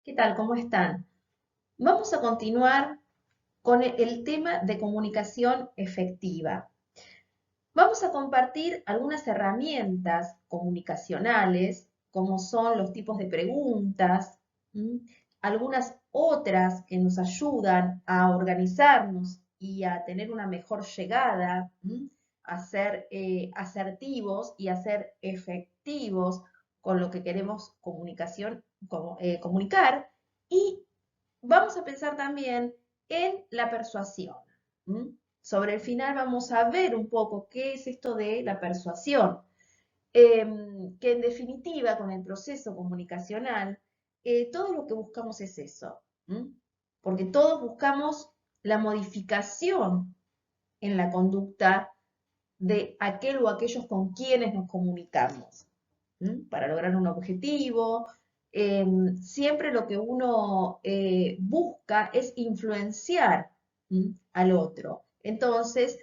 ¿Qué tal? ¿Cómo están? Vamos a continuar con el tema de comunicación efectiva. Vamos a compartir algunas herramientas comunicacionales, como son los tipos de preguntas, ¿m? Algunas otras que nos ayudan a organizarnos y a tener una mejor llegada, ¿m? A ser asertivos y a ser efectivos con lo que queremos comunicar. Y vamos a pensar también en la persuasión. ¿M? Sobre el final vamos a ver un poco qué es esto de la persuasión, que en definitiva con el proceso comunicacional, todo lo que buscamos es eso, ¿m? Porque todos buscamos la modificación en la conducta de aquel o aquellos con quienes nos comunicamos, para lograr un objetivo. Siempre lo que uno busca es influenciar al otro. Entonces,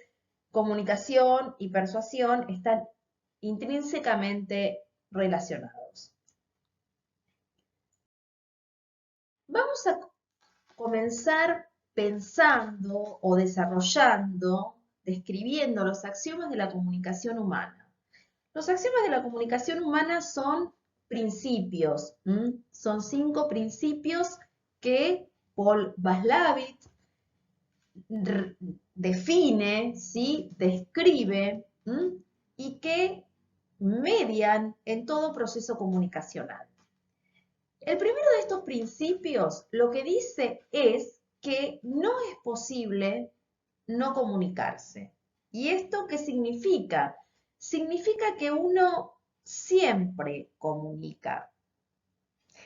comunicación y persuasión están intrínsecamente relacionados. Vamos a comenzar pensando o desarrollando, describiendo los axiomas de la comunicación humana. Los axiomas de la comunicación humana son principios, son 5 principios que Paul Watzlawick define, ¿sí? Describe y que median en todo proceso comunicacional. El primero de estos principios lo que dice es que no es posible no comunicarse. ¿Y esto qué significa? Significa que uno siempre comunica.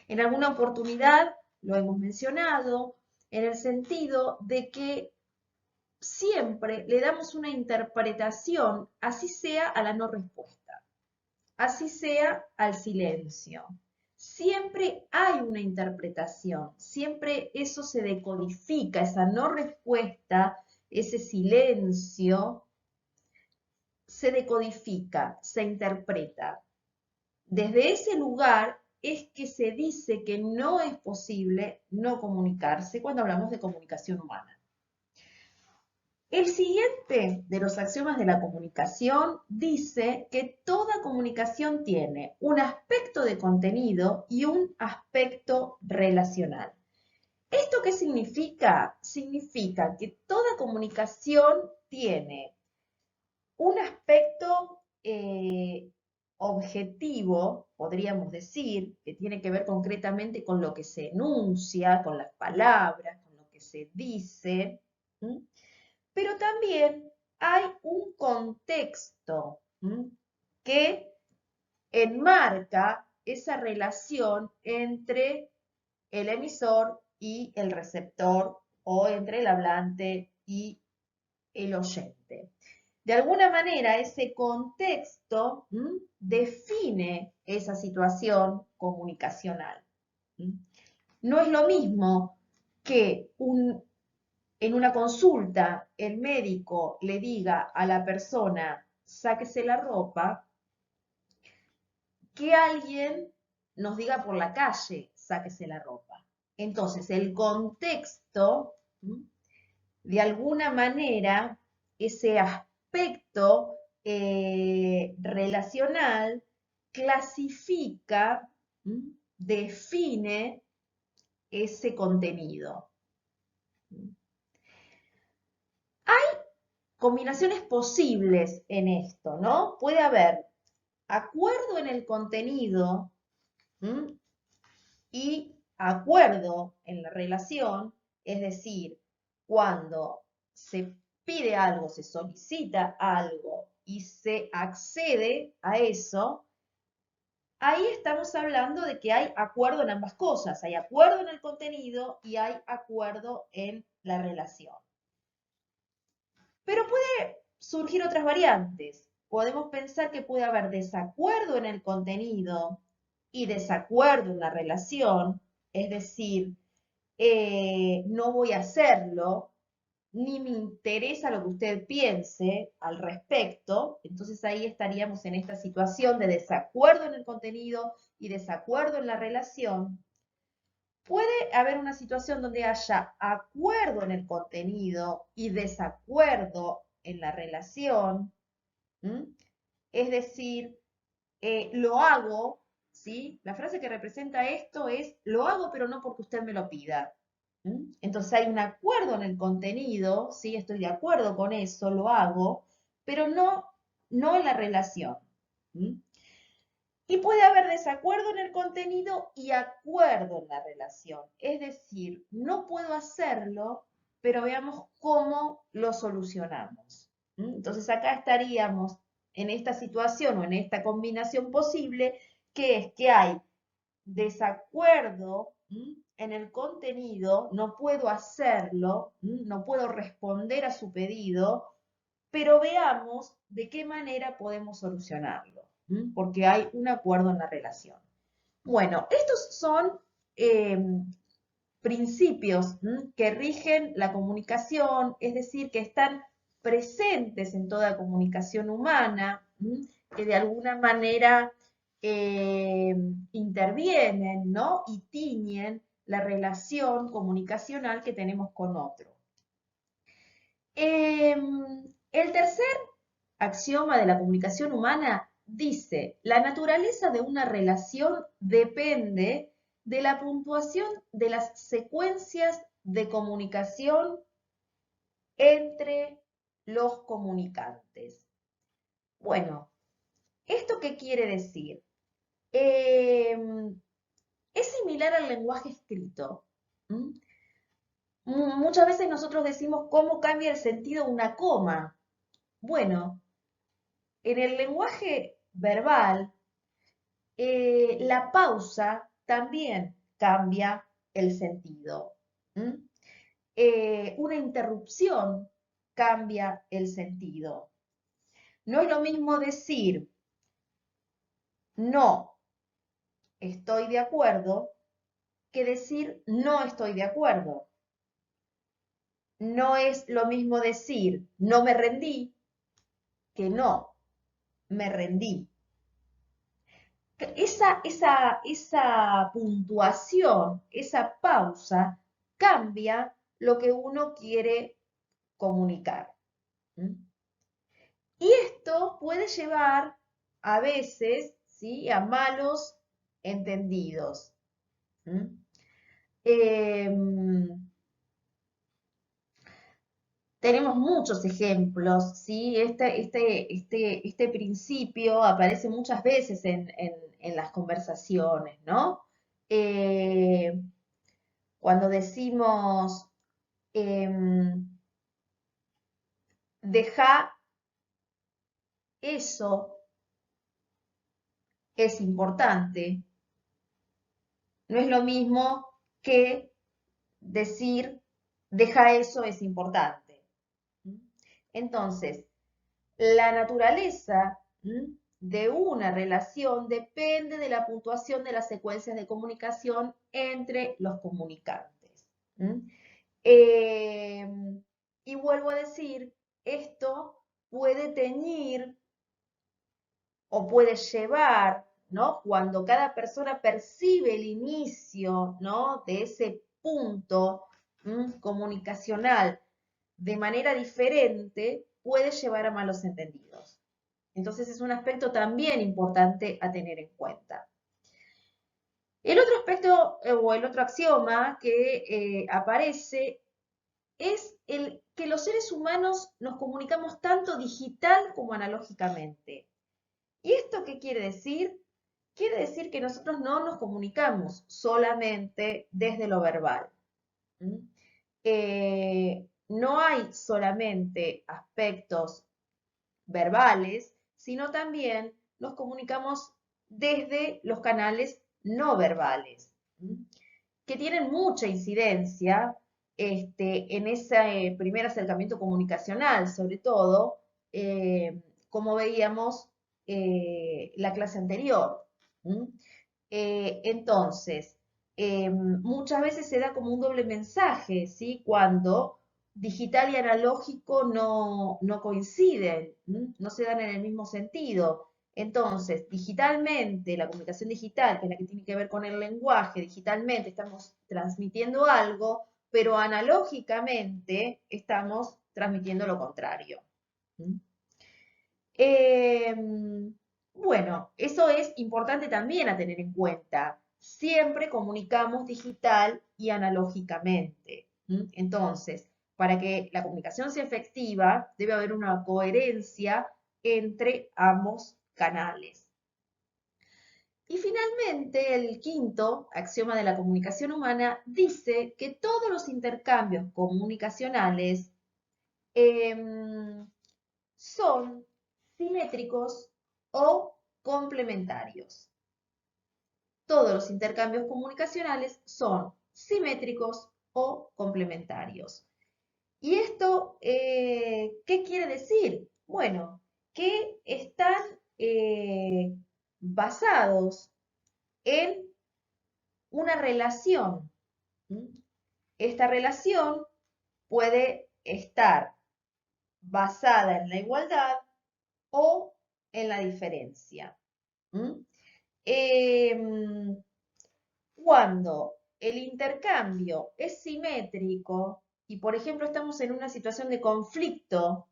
En alguna oportunidad lo hemos mencionado en el sentido de que siempre le damos una interpretación, así sea a la no respuesta, así sea al silencio. Siempre hay una interpretación, siempre eso se decodifica, esa no respuesta, ese silencio, se decodifica, se interpreta. Desde ese lugar es que se dice que no es posible no comunicarse cuando hablamos de comunicación humana. El siguiente de los axiomas de la comunicación dice que toda comunicación tiene un aspecto de contenido y un aspecto relacional. ¿Esto qué significa? Significa que toda comunicación tiene un aspecto objetivo, podríamos decir, que tiene que ver concretamente con lo que se enuncia, con las palabras, con lo que se dice, pero también hay un contexto que enmarca esa relación entre el emisor y el receptor o entre el hablante y el oyente. De alguna manera, ese contexto define esa situación comunicacional. No es lo mismo que en una consulta el médico le diga a la persona, sáquese la ropa, que alguien nos diga por la calle, sáquese la ropa. Entonces, el contexto, de alguna manera, ese aspecto relacional clasifica, define ese contenido. Hay combinaciones posibles en esto, ¿no? Puede haber acuerdo en el contenido y acuerdo en la relación, es decir, cuando se pide algo, se solicita algo y se accede a eso, ahí estamos hablando de que hay acuerdo en ambas cosas, hay acuerdo en el contenido y hay acuerdo en la relación. Pero puede surgir otras variantes. Podemos pensar que puede haber desacuerdo en el contenido y desacuerdo en la relación, es decir, no voy a hacerlo, ni me interesa lo que usted piense al respecto. Entonces ahí estaríamos en esta situación de desacuerdo en el contenido y desacuerdo en la relación. Puede haber una situación donde haya acuerdo en el contenido y desacuerdo en la relación. ¿Mm? Es decir, lo hago, ¿sí? La frase que representa esto es, lo hago pero no porque usted me lo pida. ¿Mm? Entonces hay un acuerdo en el contenido, ¿sí? Estoy de acuerdo con eso, lo hago, pero no en la relación. ¿Mm? Y puede haber desacuerdo en el contenido y acuerdo en la relación. Es decir, no puedo hacerlo, pero veamos cómo lo solucionamos. ¿Mm? Entonces acá estaríamos en esta situación o en esta combinación posible, que es que hay desacuerdo en el contenido, no puedo hacerlo, no puedo responder a su pedido, pero veamos de qué manera podemos solucionarlo, porque hay un acuerdo en la relación. Bueno, estos son eh, principios que rigen la comunicación, es decir, que están presentes en toda comunicación humana, que de alguna manera eh, intervienen, ¿no? Y tiñen la relación comunicacional que tenemos con otro. El tercer axioma de la comunicación humana dice, la naturaleza de una relación depende de la puntuación de las secuencias de comunicación entre los comunicantes. Bueno, ¿esto qué quiere decir? Es similar al lenguaje escrito. ¿Mm? Muchas veces nosotros decimos cómo cambia el sentido una coma. Bueno, en el lenguaje verbal, la pausa también cambia el sentido. ¿Mm? Una interrupción cambia el sentido. No es lo mismo decir no estoy de acuerdo que decir no estoy de acuerdo. No es lo mismo decir no me rendí que no me rendí. Esa puntuación, esa pausa, cambia lo que uno quiere comunicar. ¿Mm? Y esto puede llevar a veces, ¿sí?, a malos entendidos. ¿Mm? Tenemos muchos ejemplos, ¿sí? Este principio aparece muchas veces en las conversaciones, ¿no? Eh, Cuando decimos, em, deja eso, es importante, no es lo mismo que decir, deja eso, es importante. Entonces, la naturaleza de una relación depende de la puntuación de las secuencias de comunicación entre los comunicantes. Eh, y vuelvo a decir, esto puede teñir o puede llevar, ¿no? Cuando cada persona percibe el inicio, ¿no?, de ese punto comunicacional de manera diferente, puede llevar a malos entendidos. Entonces es un aspecto también importante a tener en cuenta. El otro aspecto o el otro axioma que aparece es el que los seres humanos nos comunicamos tanto digital como analógicamente. ¿Y esto qué quiere decir? Quiere decir que nosotros no nos comunicamos solamente desde lo verbal. No hay solamente aspectos verbales, sino también nos comunicamos desde los canales no verbales, que tienen mucha incidencia en ese primer acercamiento comunicacional, sobre todo, como veíamos la clase anterior. Entonces, muchas veces se da como un doble mensaje, ¿sí? Cuando digital y analógico no coinciden, no se dan en el mismo sentido. Entonces, digitalmente, la comunicación digital, que es la que tiene que ver con el lenguaje, digitalmente estamos transmitiendo algo, pero analógicamente estamos transmitiendo lo contrario. ¿Mm? Bueno, eso es importante también a tener en cuenta. Siempre comunicamos digital y analógicamente. Entonces, para que la comunicación sea efectiva, debe haber una coherencia entre ambos canales. Y finalmente, el quinto axioma de la comunicación humana dice que todos los intercambios comunicacionales son simétricos o complementarios. Todos los intercambios comunicacionales son simétricos o complementarios. ¿Y esto qué quiere decir? Bueno, que están basados en una relación. Esta relación puede estar basada en la igualdad o en la diferencia. Cuando el intercambio es simétrico y, por ejemplo, estamos en una situación de conflicto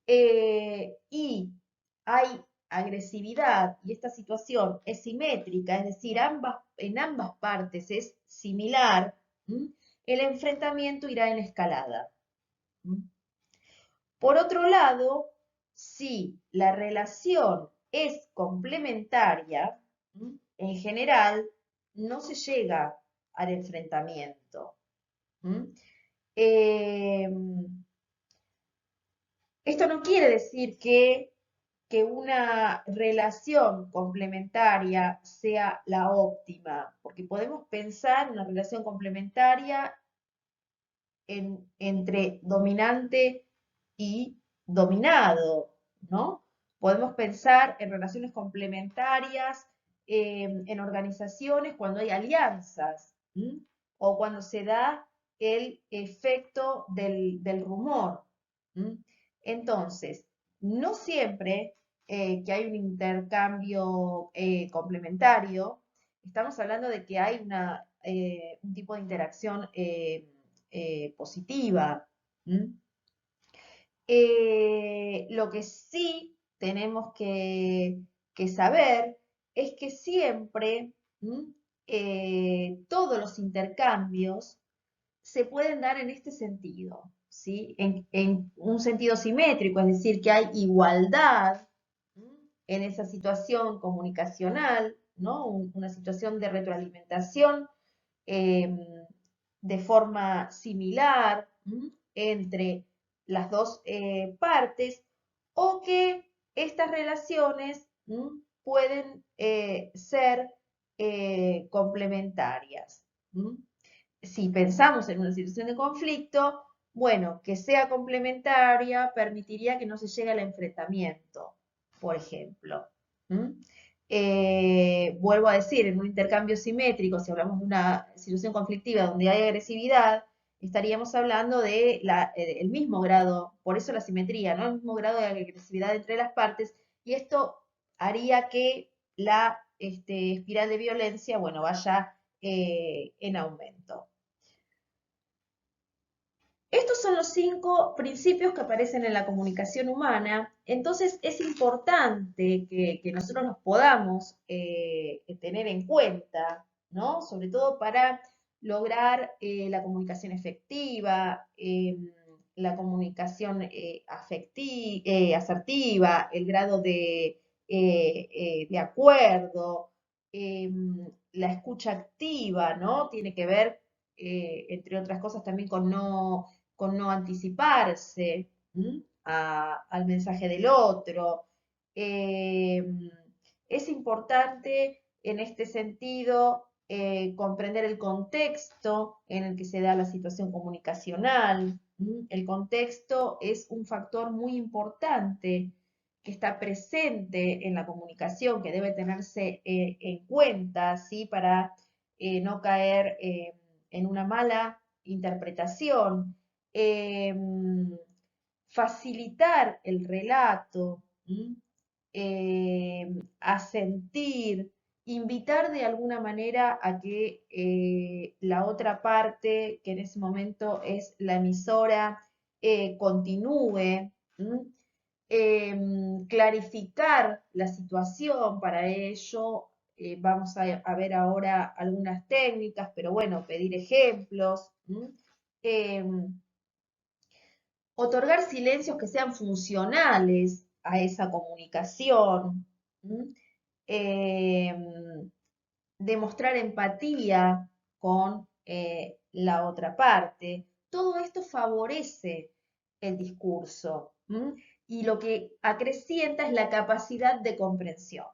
y hay agresividad y esta situación es simétrica, es decir, en ambas partes es similar, el enfrentamiento irá en escalada. Por otro lado, si la relación es complementaria, en general no se llega al enfrentamiento. Eh, Esto no quiere decir que una relación complementaria sea la óptima, porque podemos pensar en una relación complementaria entre dominante y dominado, ¿no? Podemos pensar en relaciones complementarias en organizaciones cuando hay alianzas o cuando se da el efecto del rumor. Entonces, no siempre que hay un intercambio complementario, estamos hablando de que hay un tipo de interacción positiva. Lo que sí tenemos que saber es que siempre todos los intercambios se pueden dar en este sentido, ¿sí? En un sentido simétrico, es decir, que hay igualdad en esa situación comunicacional, ¿no? Una situación de retroalimentación em, de forma similar entre las dos partes, o que estas relaciones pueden ser complementarias. Si pensamos en una situación de conflicto, bueno, que sea complementaria permitiría que no se llegue al enfrentamiento, por ejemplo. Vuelvo a decir, en un intercambio simétrico, si hablamos de una situación conflictiva donde hay agresividad, estaríamos hablando de el mismo grado, por eso la simetría, ¿no? El mismo grado de agresividad entre las partes, y esto haría que la espiral de violencia, bueno, vaya en aumento. Estos son los 5 principios que aparecen en la comunicación humana, entonces es importante que nosotros los podamos tener en cuenta, ¿no? Sobre todo para lograr la comunicación efectiva, la comunicación asertiva, el grado de acuerdo, la escucha activa, ¿no? Tiene que ver, entre otras cosas, también con no anticiparse al mensaje del otro. Eh, es importante en este sentido comprender el contexto en el que se da la situación comunicacional. El contexto es un factor muy importante que está presente en la comunicación, que debe tenerse en cuenta, ¿sí? Para no caer en una mala interpretación. Facilitar el relato, a sentir, invitar de alguna manera a que la otra parte, que en ese momento es la emisora, continúe, clarificar la situación. Para ello vamos a ver ahora algunas técnicas, pero bueno, pedir ejemplos. Em, Otorgar silencios que sean funcionales a esa comunicación. Em, Demostrar empatía con la otra parte. Todo esto favorece el discurso, y lo que acrecienta es la capacidad de comprensión.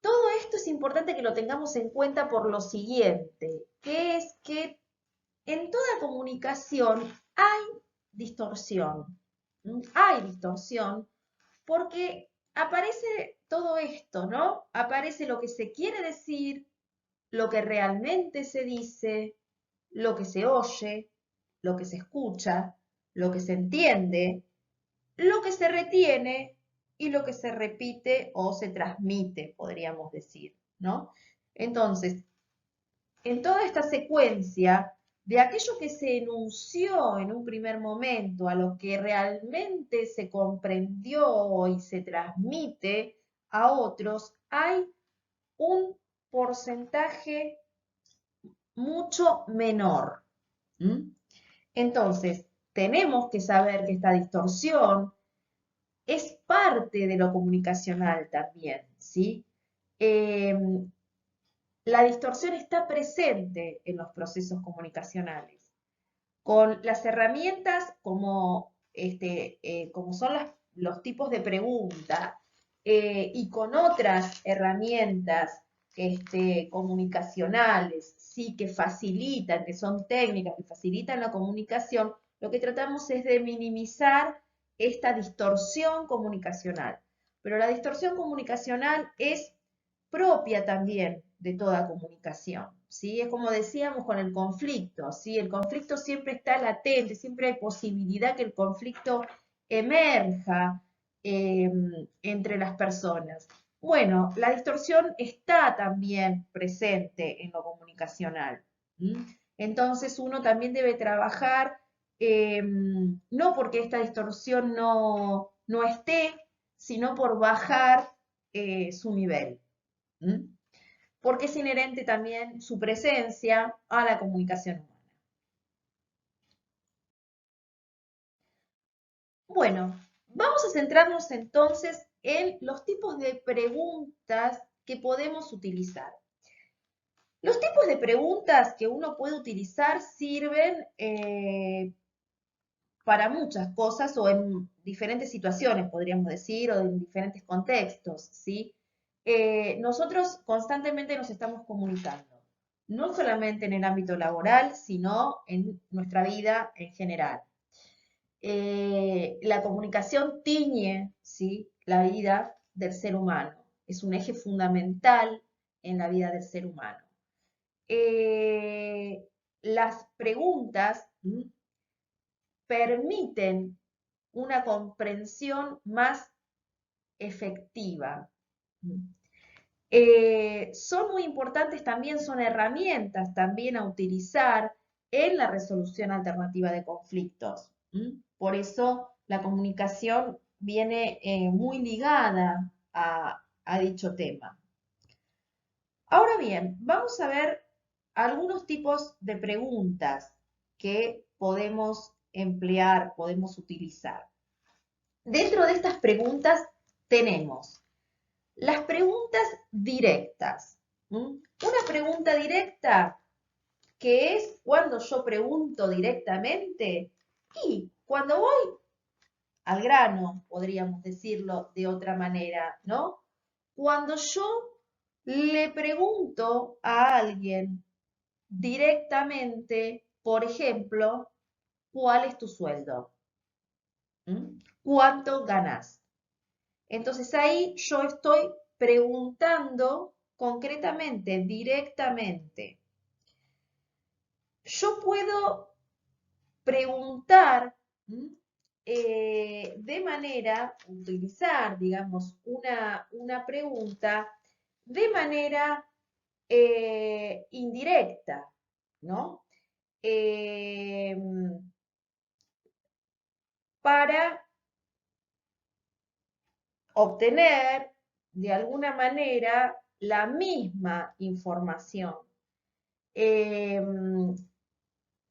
Todo esto es importante que lo tengamos en cuenta por lo siguiente, que es que en toda comunicación hay distorsión. Hay distorsión porque aparece todo esto, ¿no? Aparece lo que se quiere decir, lo que realmente se dice, lo que se oye, lo que se escucha, lo que se entiende, lo que se retiene y lo que se repite o se transmite, podríamos decir, ¿no? Entonces, en toda esta secuencia de aquello que se enunció en un primer momento a lo que realmente se comprendió y se transmite a otros, hay un porcentaje mucho menor. Entonces, tenemos que saber que esta distorsión es parte de lo comunicacional también, ¿sí? La distorsión está presente en los procesos comunicacionales, con las herramientas como son los tipos de pregunta, y con otras herramientas comunicacionales, sí, que facilitan, que son técnicas que facilitan la comunicación. Lo que tratamos es de minimizar esta distorsión comunicacional. Pero la distorsión comunicacional es propia también de toda comunicación, ¿sí? Es como decíamos con el conflicto, ¿sí? El conflicto siempre está latente, siempre hay posibilidad que el conflicto emerja entre las personas. Bueno, la distorsión está también presente en lo comunicacional. Entonces uno también debe trabajar, no porque esta distorsión no esté, sino por bajar su nivel. Porque es inherente también su presencia a la comunicación humana. Bueno, vamos a centrarnos entonces en los tipos de preguntas que podemos utilizar. Los tipos de preguntas que uno puede utilizar sirven para muchas cosas o en diferentes situaciones, podríamos decir, o en diferentes contextos, ¿sí? Nosotros constantemente nos estamos comunicando, no solamente en el ámbito laboral, sino en nuestra vida en general. La comunicación tiñe, ¿sí?, la vida del ser humano, es un eje fundamental en la vida del ser humano. Las preguntas permiten una comprensión más efectiva. Son muy importantes también, son herramientas también a utilizar en la resolución alternativa de conflictos. Por eso la comunicación viene muy ligada a dicho tema. Ahora bien, vamos a ver algunos tipos de preguntas que podemos emplear, podemos utilizar. Dentro de estas preguntas tenemos las preguntas directas. Una pregunta directa, que es cuando yo pregunto directamente, y cuando voy al grano, podríamos decirlo de otra manera, ¿no? Cuando yo le pregunto a alguien directamente, por ejemplo, ¿cuál es tu sueldo? ¿Cuánto ganas? Entonces ahí yo estoy preguntando concretamente, directamente. yo puedo preguntar de manera, utilizar, digamos, una pregunta de manera indirecta, ¿no? Para obtener de alguna manera la misma información.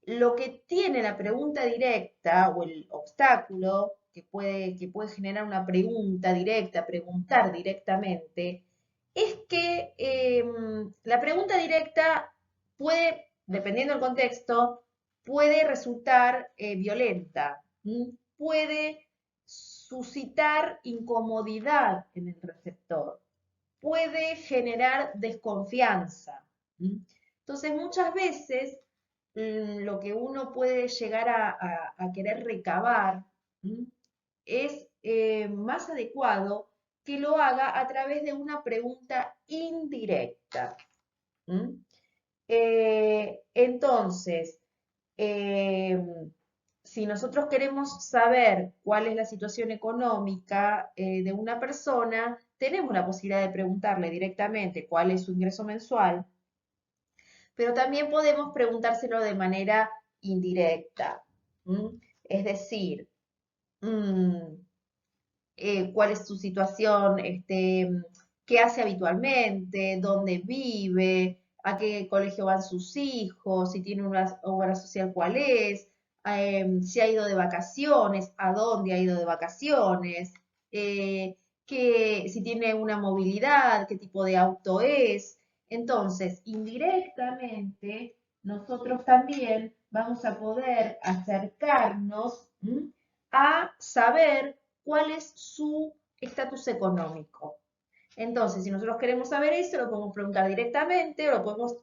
Lo que tiene la pregunta directa o el obstáculo que puede generar una pregunta directa, preguntar directamente, es que la pregunta directa puede, dependiendo del contexto, puede resultar violenta, puede suscitar incomodidad en el receptor, puede generar desconfianza. Entonces, muchas veces lo que uno puede llegar a querer recabar es más adecuado que lo haga a través de una pregunta indirecta. Entonces, eh, si nosotros queremos saber cuál es la situación económica de una persona, tenemos la posibilidad de preguntarle directamente cuál es su ingreso mensual, pero también podemos preguntárselo de manera indirecta. Es decir, mm, cuál es su situación, qué hace habitualmente, dónde vive, a qué colegio van sus hijos, si tiene una obra social, cuál es, si ha ido de vacaciones, a dónde ha ido de vacaciones, si tiene una movilidad, qué tipo de auto es. Entonces, indirectamente, nosotros también vamos a poder acercarnos a saber cuál es su estatus económico. Entonces, si nosotros queremos saber eso, lo podemos preguntar directamente o lo podemos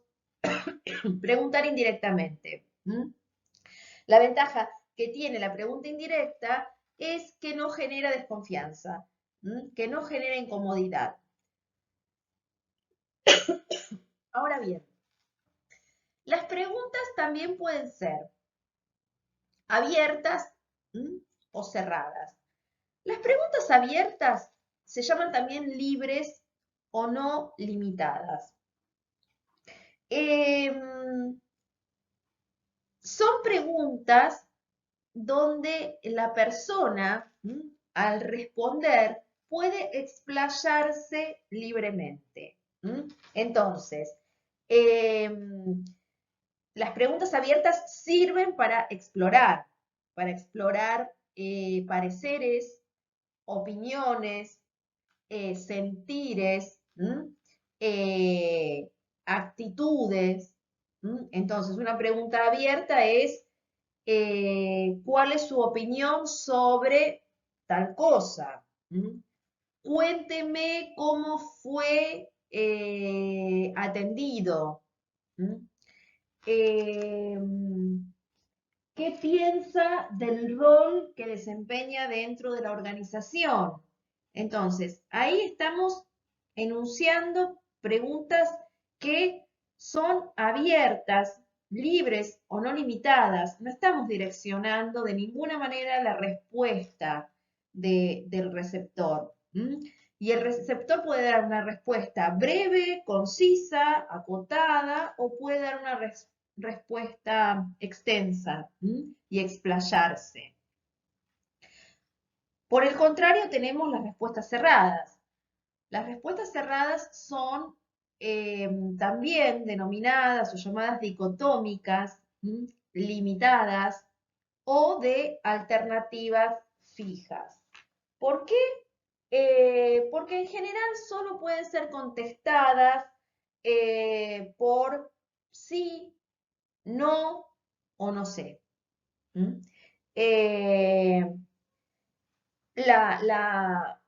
preguntar indirectamente. La ventaja que tiene la pregunta indirecta es que no genera desconfianza, que no genera incomodidad. Ahora bien, las preguntas también pueden ser abiertas o cerradas. Las preguntas abiertas se llaman también libres o no limitadas. Son preguntas donde la persona, al responder, puede explayarse libremente. Entonces, las preguntas abiertas sirven para explorar pareceres, opiniones, sentires, actitudes. Entonces, una pregunta abierta es, ¿cuál es su opinión sobre tal cosa? Cuénteme cómo fue atendido. Eh, ¿Qué piensa del rol que desempeña dentro de la organización? Entonces, ahí estamos enunciando preguntas que son abiertas, libres o no limitadas. No estamos direccionando de ninguna manera la respuesta del receptor. Y el receptor puede dar una respuesta breve, concisa, acotada, o puede dar una respuesta extensa y explayarse. Por el contrario, tenemos las respuestas cerradas. Las respuestas cerradas son también denominadas o llamadas dicotómicas, limitadas o de alternativas fijas. ¿Por qué? Porque en general solo pueden ser contestadas por sí, no o no sé. Eh, la, la-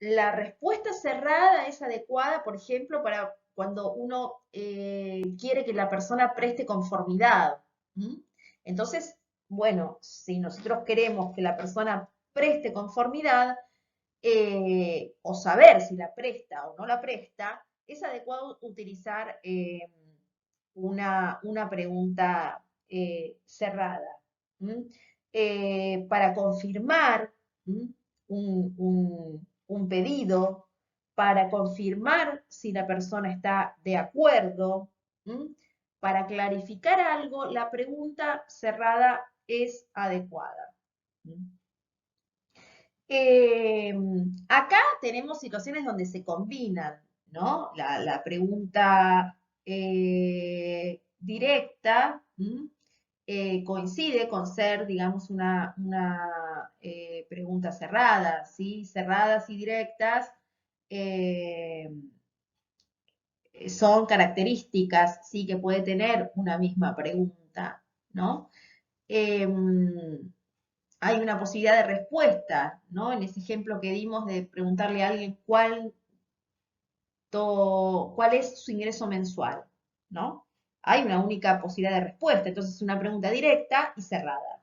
la respuesta cerrada es adecuada, por ejemplo, para cuando uno quiere que la persona preste conformidad. Entonces, bueno, si nosotros queremos que la persona preste conformidad, o saber si la presta o no la presta, es adecuado utilizar una pregunta cerrada. Para confirmar un pedido, para confirmar si la persona está de acuerdo, para clarificar algo, la pregunta cerrada es adecuada. Acá tenemos situaciones donde se combinan, ¿no? La pregunta directa coincide con ser, digamos, una pregunta cerrada, ¿sí? Cerradas y directas eh, son características, sí, que puede tener una misma pregunta, ¿no? Hay una posibilidad de respuesta, ¿no? En ese ejemplo que dimos de preguntarle a alguien cuál es su ingreso mensual, ¿no? Hay una única posibilidad de respuesta, entonces es una pregunta directa y cerrada.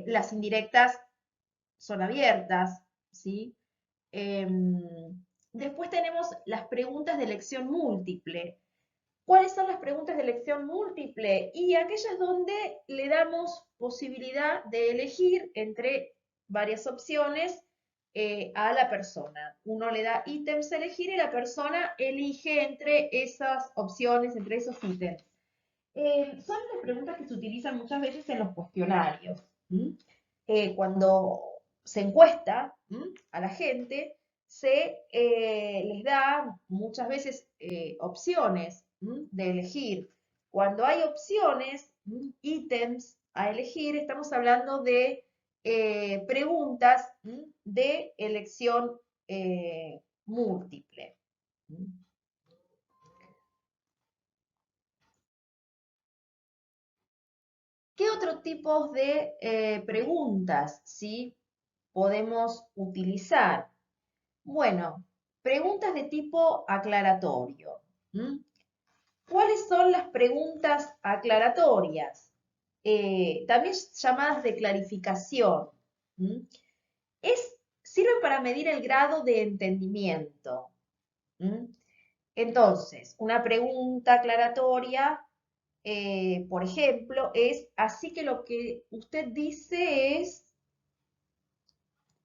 Las indirectas son abiertas, ¿sí? Después tenemos las preguntas de elección múltiple. ¿Cuáles son las preguntas de elección múltiple? Y aquellas donde le damos posibilidad de elegir entre varias opciones a la persona. Uno le da ítems a elegir y la persona elige entre esas opciones, entre esos ítems. Son las preguntas que se utilizan muchas veces en los cuestionarios. Cuando se encuesta a la gente, se les da muchas veces opciones de elegir. Cuando hay opciones, ítems a elegir, estamos hablando de preguntas de elección múltiple. ¿Qué otro tipo de preguntas ¿sí? podemos utilizar? Bueno, preguntas de tipo aclaratorio. ¿Cuáles son las preguntas aclaratorias? También llamadas de clarificación. Sirven para medir el grado de entendimiento. Entonces, una pregunta aclaratoria por ejemplo, es así que lo que usted dice es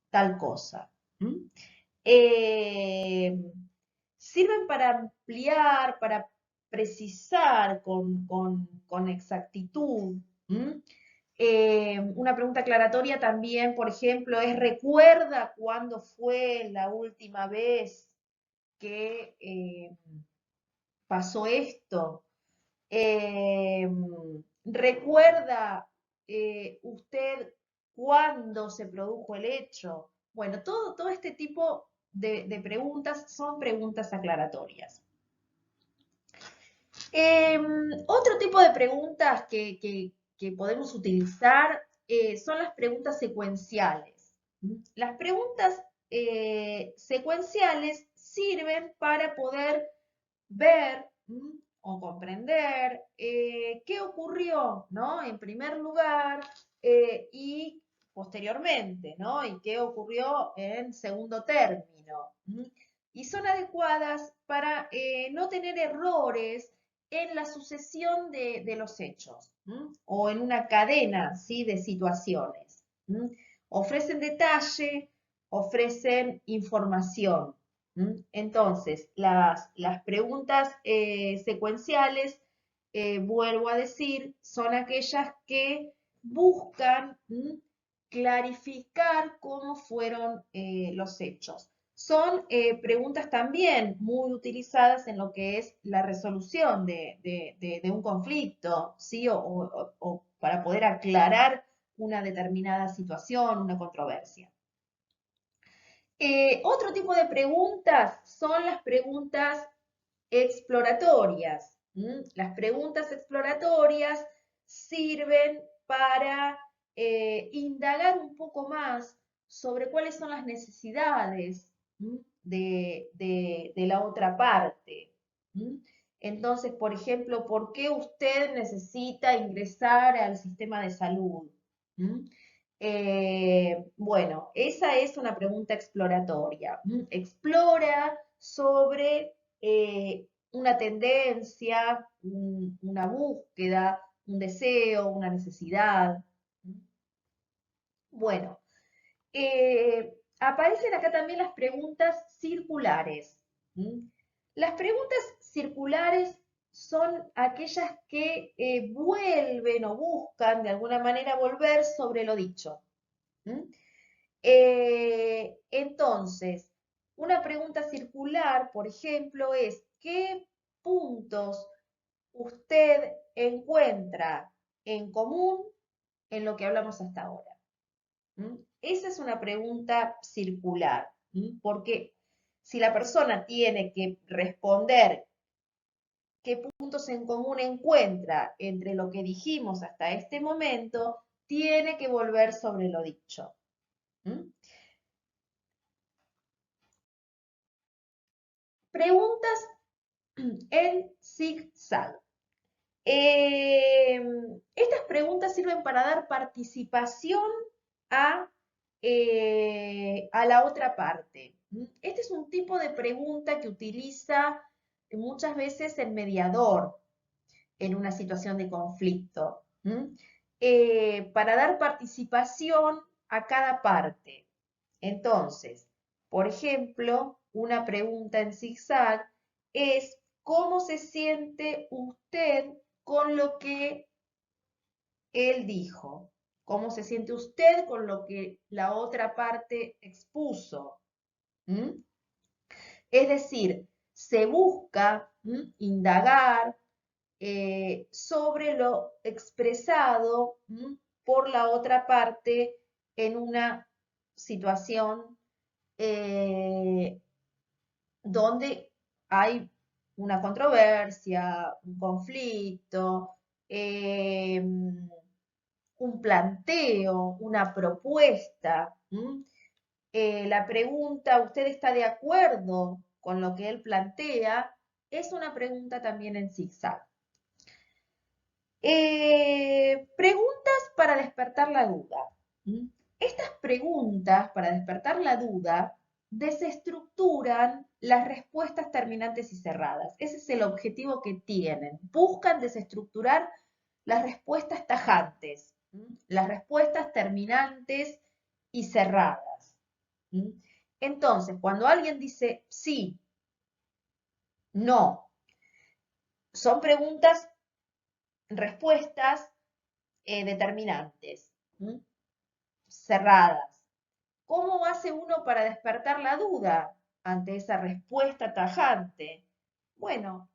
tal cosa. Sirven para ampliar, para precisar con exactitud. Una pregunta aclaratoria también, por ejemplo, es ¿recuerda cuándo fue la última vez que pasó esto? ¿Recuerda usted cuándo se produjo el hecho? Bueno, todo este tipo de preguntas son preguntas aclaratorias. Otro tipo de preguntas que podemos utilizar son las preguntas secuenciales. Las preguntas secuenciales sirven para poder ver o comprender qué ocurrió, ¿no? En primer lugar y posteriormente, ¿no? Y qué ocurrió en segundo término. Y son adecuadas para no tener errores en la sucesión de los hechos o en una cadena ¿sí? de situaciones. Ofrecen detalle, ofrecen información. Entonces, las preguntas secuenciales, vuelvo a decir, son aquellas que buscan clarificar cómo fueron los hechos. Son preguntas también muy utilizadas en lo que es la resolución de un conflicto, ¿sí? O para poder aclarar una determinada situación, una controversia. Otro tipo de preguntas son las preguntas exploratorias. Las preguntas exploratorias sirven para indagar un poco más sobre cuáles son las necesidades de la otra parte. Entonces, por ejemplo, ¿por qué usted necesita ingresar al sistema de salud? Bueno, esa es una pregunta exploratoria. Explora sobre una tendencia, una búsqueda, un deseo, una necesidad. Bueno, aparecen acá también las preguntas circulares. ¿Mm? Las preguntas circulares son aquellas que vuelven o buscan de alguna manera volver sobre lo dicho. ¿Mm? Entonces, una pregunta circular, por ejemplo, es ¿qué puntos usted encuentra en común en lo que hablamos hasta ahora? ¿Mm? Esa es una pregunta circular, porque si la persona tiene que responder qué puntos en común encuentra entre lo que dijimos hasta este momento, tiene que volver sobre lo dicho. Preguntas en zigzag. Estas preguntas sirven para dar participación a, a la otra parte. Este es un tipo de pregunta que utiliza muchas veces el mediador en una situación de conflicto, para dar participación a cada parte. Entonces, por ejemplo, una pregunta en zigzag es ¿cómo se siente usted con lo que él dijo? ¿Cómo se siente usted con lo que la otra parte expuso? ¿Mm? Es decir, se busca indagar sobre lo expresado por la otra parte en una situación donde hay una controversia, un conflicto, un planteo, una propuesta. La pregunta, ¿usted está de acuerdo con lo que él plantea? Es una pregunta también en zigzag. Preguntas para despertar la duda. Estas preguntas para despertar la duda desestructuran las respuestas terminantes y cerradas. Ese es el objetivo que tienen. Buscan desestructurar las respuestas tajantes, las respuestas terminantes y cerradas. Entonces, cuando alguien dice sí, no, son preguntas, respuestas determinantes, cerradas. ¿Cómo hace uno para despertar la duda ante esa respuesta tajante? Bueno,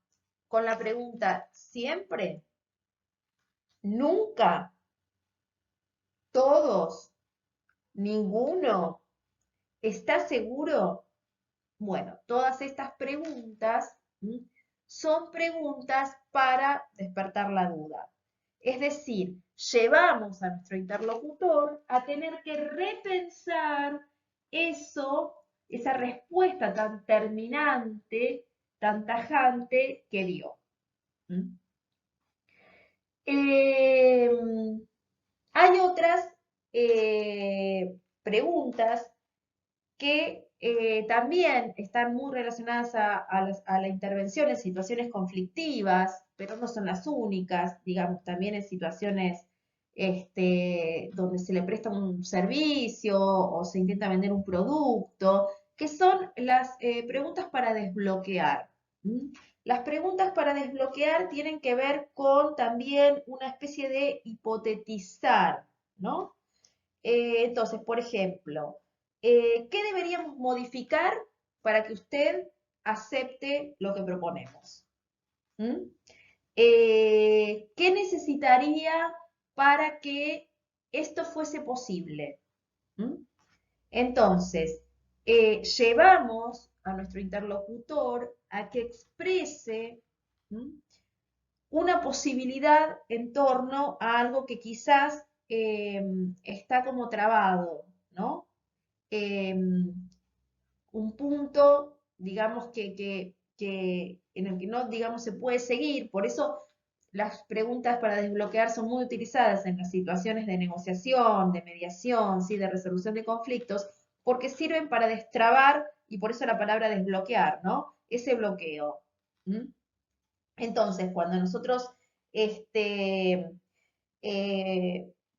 con la pregunta siempre, nunca, todos, ninguno, ¿está seguro? Bueno, todas estas preguntas son preguntas para despertar la duda. Es decir, llevamos a nuestro interlocutor a tener que repensar eso, esa respuesta tan terminante, tan tajante que dio. Hay otras preguntas que también están muy relacionadas a la intervención en situaciones conflictivas, pero no son las únicas, digamos, también en situaciones donde se le presta un servicio o se intenta vender un producto, que son las preguntas para desbloquear. Las preguntas para desbloquear tienen que ver con también una especie de hipotetizar, ¿no? Entonces, por ejemplo, ¿qué deberíamos modificar para que usted acepte lo que proponemos? ¿Qué necesitaría para que esto fuese posible? Entonces, llevamos a nuestro interlocutor a que exprese una posibilidad en torno a algo que quizás está como trabado, ¿no? Un punto, digamos, en el que no, digamos, se puede seguir. Por eso las preguntas para desbloquear son muy utilizadas en las situaciones de negociación, de mediación, ¿sí? De resolución de conflictos, porque sirven para destrabar, y por eso la palabra desbloquear, ¿no? Ese bloqueo. Entonces, cuando nosotros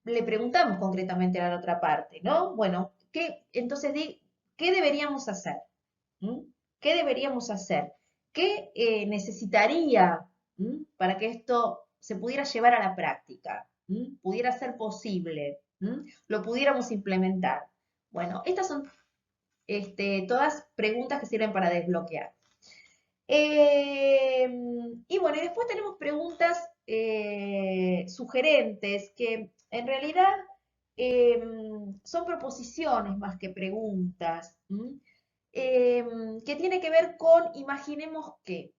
le preguntamos concretamente a la otra parte, ¿no? Bueno, entonces, ¿qué deberíamos hacer? ¿Mm? ¿Qué deberíamos hacer? ¿Qué necesitaría para que esto se pudiera llevar a la práctica? ¿Pudiera ser posible? ¿Lo pudiéramos implementar? Bueno, estas son todas preguntas que sirven para desbloquear. Y bueno, y después tenemos preguntas sugerentes que en realidad son proposiciones más que preguntas, que tiene que ver con imaginemos que,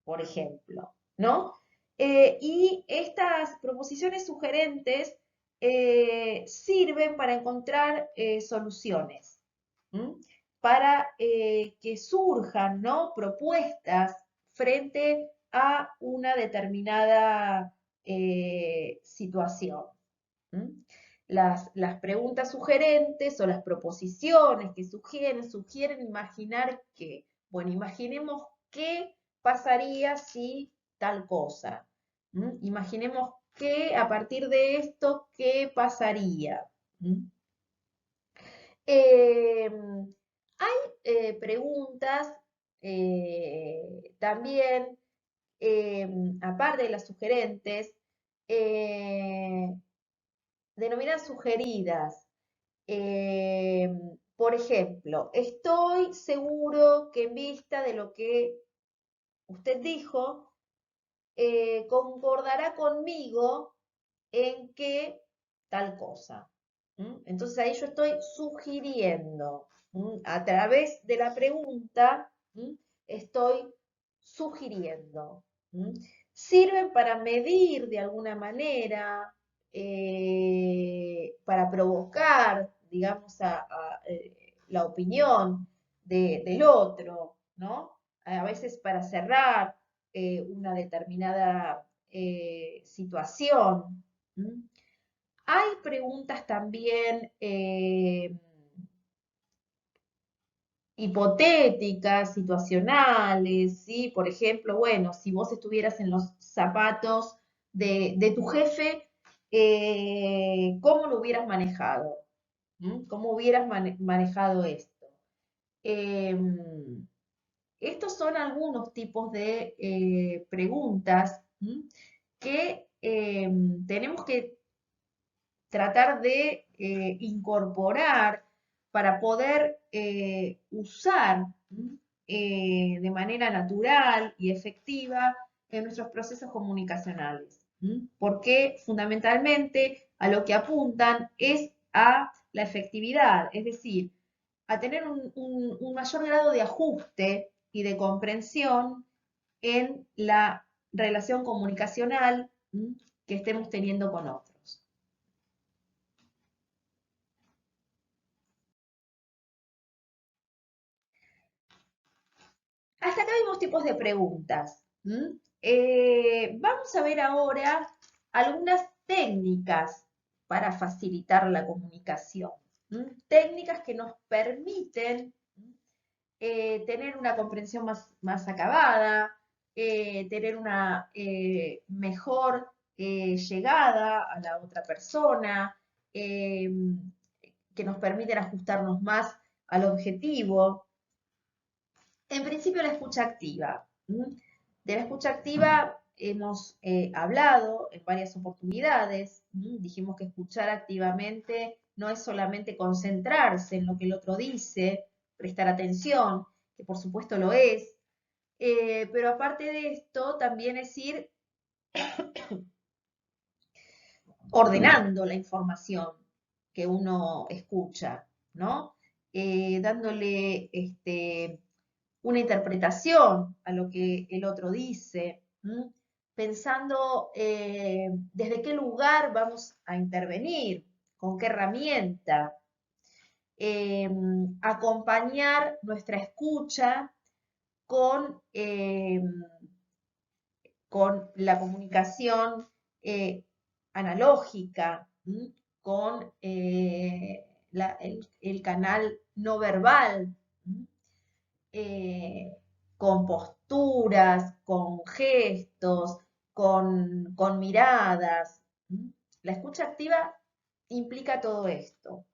por ejemplo, ¿no? Y estas proposiciones sugerentes sirven para encontrar soluciones. ¿M? Para que surjan, ¿no? Propuestas frente a una determinada situación. Las preguntas sugerentes o las proposiciones que sugieren imaginar que, bueno, imaginemos qué pasaría si tal cosa. Imaginemos que a partir de esto, ¿qué pasaría? Hay preguntas también, aparte de las sugerentes, eh, denominadas sugeridas. Por ejemplo, estoy seguro que en vista de lo que usted dijo, concordará conmigo en que tal cosa. Entonces ahí yo estoy sugiriendo. A través de la pregunta, estoy sugiriendo. Sirven para medir de alguna manera, para provocar, digamos, la opinión del otro, ¿no? A veces para cerrar una determinada situación. Hay preguntas también hipotéticas, situacionales, ¿sí? Por ejemplo, bueno, si vos estuvieras en los zapatos de tu jefe, ¿cómo lo hubieras manejado? ¿Cómo hubieras manejado esto? Estos son algunos tipos de preguntas que tenemos que tratar de incorporar para poder usar de manera natural y efectiva en nuestros procesos comunicacionales. Porque fundamentalmente a lo que apuntan es a la efectividad, es decir, a tener un mayor grado de ajuste y de comprensión en la relación comunicacional que estemos teniendo con otros. Hasta acá vimos tipos de preguntas. Vamos a ver ahora algunas técnicas para facilitar la comunicación. Técnicas que nos permiten tener una comprensión más acabada, tener una mejor llegada a la otra persona, que nos permiten ajustarnos más al objetivo. En principio, la escucha activa. De la escucha activa hemos hablado en varias oportunidades. Dijimos que escuchar activamente no es solamente concentrarse en lo que el otro dice, prestar atención, que por supuesto lo es, pero aparte de esto, también es ir ordenando la información que uno escucha, ¿no? Dándole una interpretación a lo que el otro dice, pensando desde qué lugar vamos a intervenir, con qué herramienta, acompañar nuestra escucha con, con la comunicación analógica, con el canal no verbal, con posturas, con gestos, con miradas. La escucha activa implica todo esto.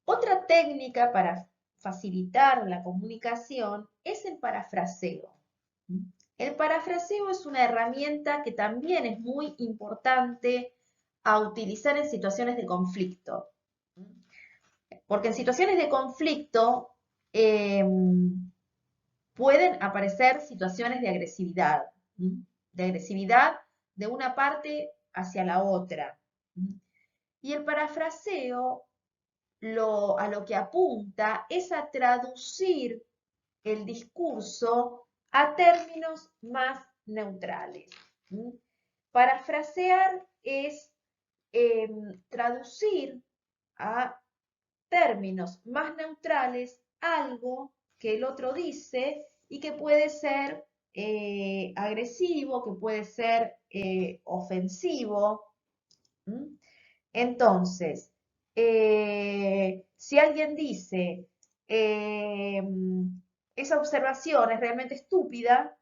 Otra técnica para facilitar la comunicación es el parafraseo. El parafraseo es una herramienta que también es muy importante a utilizar en situaciones de conflicto. Porque en situaciones de conflicto pueden aparecer situaciones de agresividad de una parte hacia la otra. Y el parafraseo a lo que apunta es a traducir el discurso a términos más neutrales. Parafrasear es traducir a términos más neutrales algo que el otro dice y que puede ser agresivo, que puede ser ofensivo. Entonces, si alguien dice, esa observación es realmente estúpida,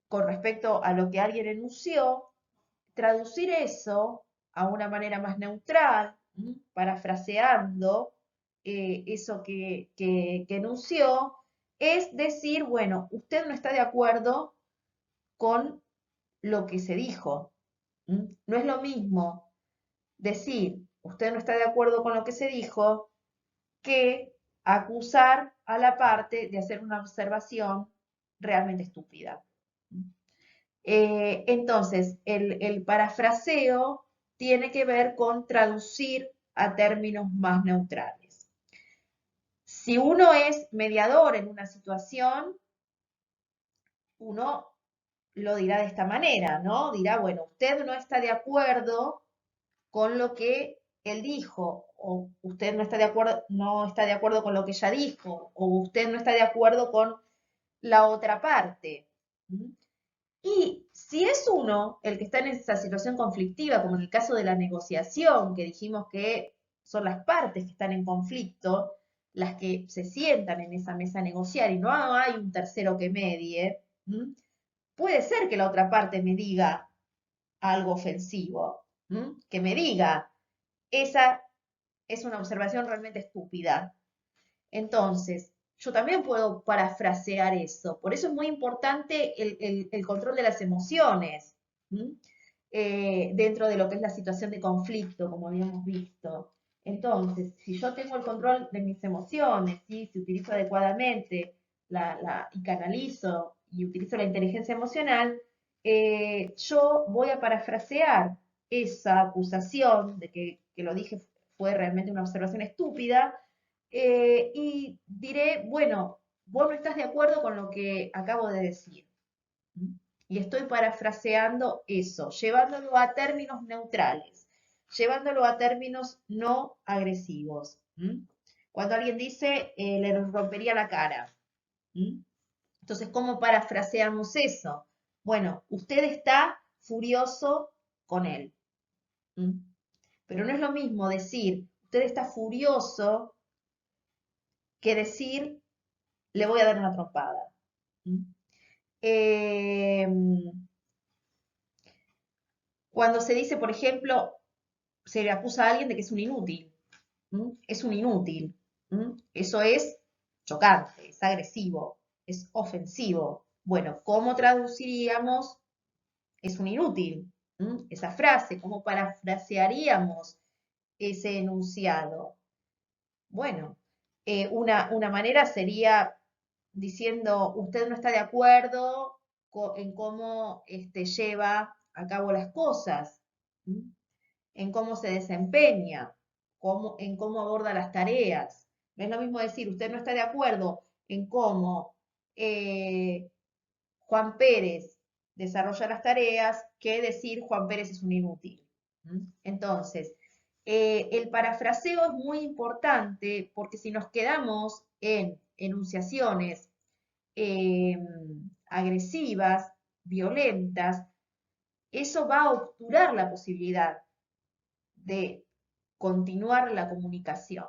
con respecto a lo que alguien enunció, traducir eso a una manera más neutral, parafraseando eso que enunció, es decir, bueno, usted no está de acuerdo con lo que se dijo. No es lo mismo decir, usted no está de acuerdo con lo que se dijo, que acusar a la parte de hacer una observación realmente estúpida. Entonces, el parafraseo tiene que ver con traducir a términos más neutrales. Si uno es mediador en una situación, uno lo dirá de esta manera, ¿no? Dirá, bueno, usted no está de acuerdo con lo que él dijo, o usted no está de acuerdo con lo que ella dijo, o usted no está de acuerdo con la otra parte. Y si es uno el que está en esa situación conflictiva, como en el caso de la negociación, que dijimos que son las partes que están en conflicto, las que se sientan en esa mesa a negociar y no hay un tercero que medie, puede ser que la otra parte me diga algo ofensivo, que me diga, esa es una observación realmente estúpida. Entonces, yo también puedo parafrasear eso. Por eso es muy importante el control de las emociones dentro de lo que es la situación de conflicto, como habíamos visto. Entonces, si yo tengo el control de mis emociones, ¿sí? Si utilizo adecuadamente y canalizo y utilizo la inteligencia emocional, yo voy a parafrasear esa acusación de que lo dije fue realmente una observación estúpida, y diré, bueno, vos no estás de acuerdo con lo que acabo de decir. Y estoy parafraseando eso, llevándolo a términos neutrales, llevándolo a términos no agresivos. Cuando alguien dice, le rompería la cara. Entonces, ¿cómo parafraseamos eso? Bueno, usted está furioso con él. Pero no es lo mismo decir, usted está furioso que decir, le voy a dar una trompada. Cuando se dice, por ejemplo, se le acusa a alguien de que es un inútil. Es un inútil. Eso es chocante, es agresivo, es ofensivo. Bueno, ¿cómo traduciríamos es un inútil? Esa frase, ¿cómo parafrasearíamos ese enunciado? Bueno, una manera sería diciendo, usted no está de acuerdo en cómo lleva a cabo las cosas, en cómo se desempeña, en cómo aborda las tareas. No es lo mismo decir, usted no está de acuerdo en cómo Juan Pérez desarrolla las tareas que decir Juan Pérez es un inútil. Entonces, el parafraseo es muy importante porque si nos quedamos en enunciaciones agresivas, violentas, eso va a obturar la posibilidad de continuar la comunicación.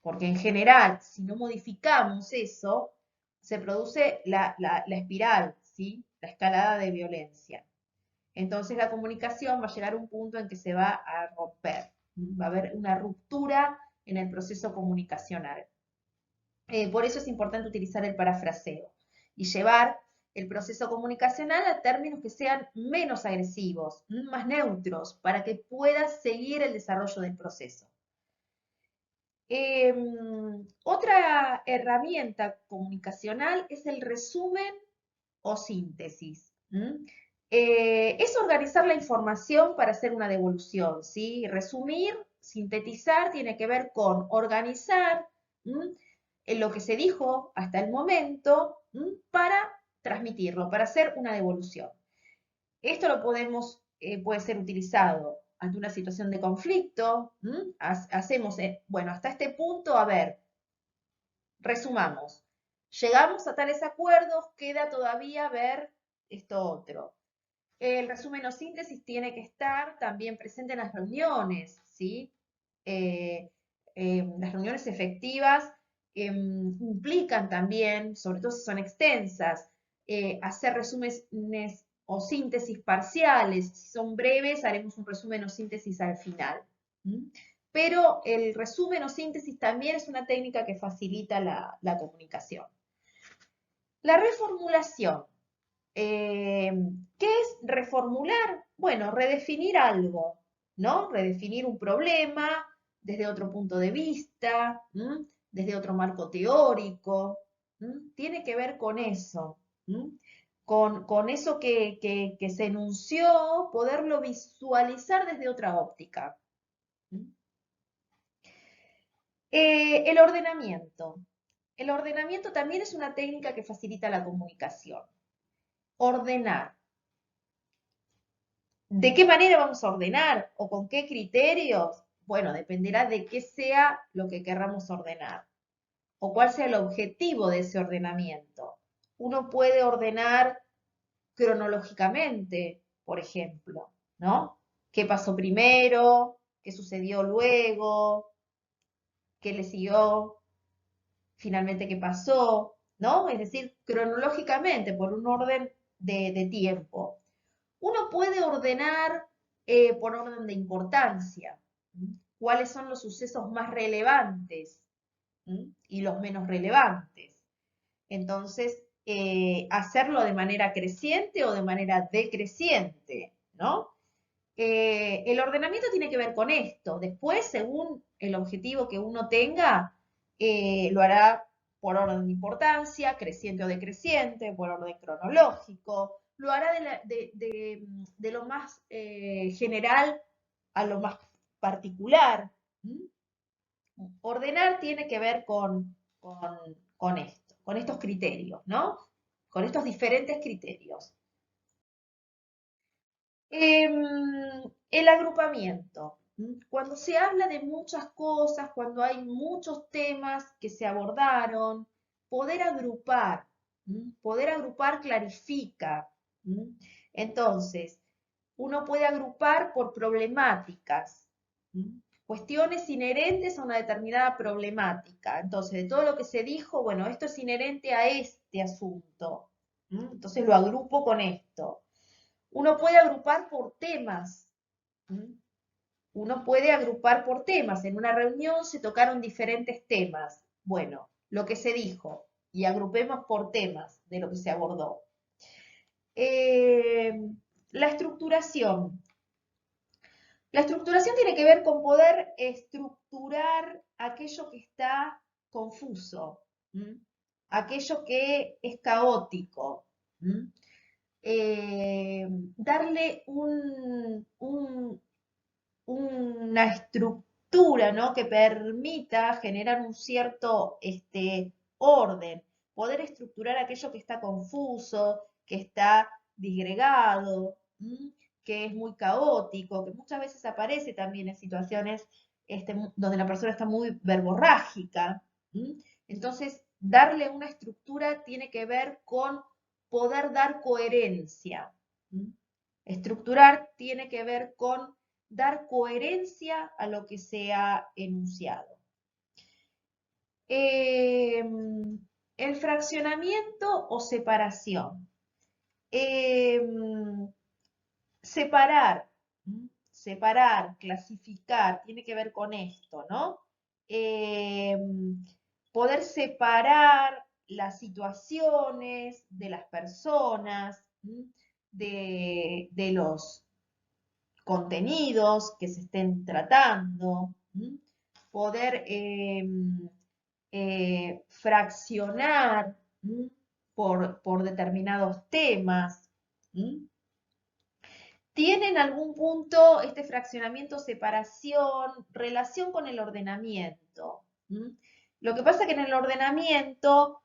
porque en general, si no modificamos eso, se produce la espiral, ¿sí? La escalada de violencia. Entonces la comunicación va a llegar a un punto en que se va a romper, va a haber una ruptura en el proceso comunicacional. Por eso es importante utilizar el parafraseo y llevar el proceso comunicacional a términos que sean menos agresivos, más neutros, para que pueda seguir el desarrollo del proceso. Otra herramienta comunicacional es el resumen o síntesis. Es organizar la información para hacer una devolución, ¿sí? Resumir, sintetizar, tiene que ver con organizar en lo que se dijo hasta el momento para transmitirlo, para hacer una devolución. Esto lo puede ser utilizado ante una situación de conflicto. Hacemos, bueno, hasta este punto, a ver, resumamos. Llegamos a tales acuerdos, queda todavía ver esto otro. El resumen o síntesis tiene que estar también presente en las reuniones, ¿sí? Las reuniones efectivas implican también, sobre todo si son extensas, hacer resúmenes o síntesis parciales. Si son breves, haremos un resumen o síntesis al final. Pero el resumen o síntesis también es una técnica que facilita la comunicación. La reformulación. ¿Qué es reformular? Bueno, redefinir algo, ¿no? Redefinir un problema desde otro punto de vista, desde otro marco teórico. Tiene que ver con eso, con eso que se enunció, poderlo visualizar desde otra óptica. El ordenamiento. El ordenamiento también es una técnica que facilita la comunicación. Ordenar. ¿De qué manera vamos a ordenar o con qué criterios? Bueno, dependerá de qué sea lo que querramos ordenar o cuál sea el objetivo de ese ordenamiento. Uno puede ordenar cronológicamente, por ejemplo, ¿no? ¿Qué pasó primero? ¿Qué sucedió luego? ¿Qué le siguió? Finalmente, ¿qué pasó? ¿No? Es decir, cronológicamente, por un orden de tiempo. Uno puede ordenar por orden de importancia. ¿Cuáles son los sucesos más relevantes y los menos relevantes? Entonces, hacerlo de manera creciente o de manera decreciente, ¿no? El ordenamiento tiene que ver con esto. Después, según el objetivo que uno tenga, lo hará por orden de importancia, creciente o decreciente, por orden cronológico. Lo hará de lo más general a lo más particular. Ordenar tiene que ver con esto, con estos criterios, ¿no? Con estos diferentes criterios. El agrupamiento. Cuando se habla de muchas cosas, cuando hay muchos temas que se abordaron, poder agrupar clarifica. Entonces, uno puede agrupar por problemáticas, cuestiones inherentes a una determinada problemática. Entonces, de todo lo que se dijo, bueno, esto es inherente a este asunto. Entonces lo agrupo con esto. Uno puede agrupar por temas. Uno puede agrupar por temas. En una reunión se tocaron diferentes temas. Bueno, lo que se dijo. Y agrupemos por temas de lo que se abordó. La estructuración. La estructuración tiene que ver con poder estructurar aquello que está confuso, aquello que es caótico. Darle una estructura, ¿no? Que permita generar un cierto orden, poder estructurar aquello que está confuso, que está disgregado, que es muy caótico, que muchas veces aparece también en situaciones donde la persona está muy verborrágica. Entonces, darle una estructura tiene que ver con poder dar coherencia. Estructurar tiene que ver con dar coherencia a lo que se ha enunciado. El fraccionamiento o separación. Em, Separar, separar, clasificar, tiene que ver con esto, ¿no? Poder separar las situaciones de las personas, de los contenidos que se estén tratando, poder fraccionar por determinados temas. ¿Tiene en algún punto este fraccionamiento, separación, relación con el ordenamiento? Lo que pasa es que en el ordenamiento,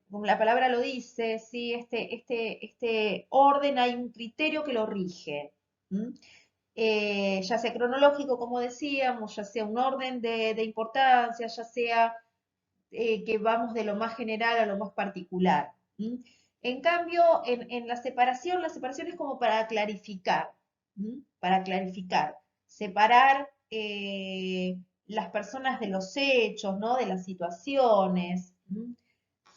como la palabra lo dice, ¿sí? Este orden hay un criterio que lo rige. Ya sea cronológico, como decíamos, ya sea un orden de importancia, ya sea que vamos de lo más general a lo más particular. En cambio, en la separación es como para clarificar, separar las personas de los hechos, ¿no? De las situaciones,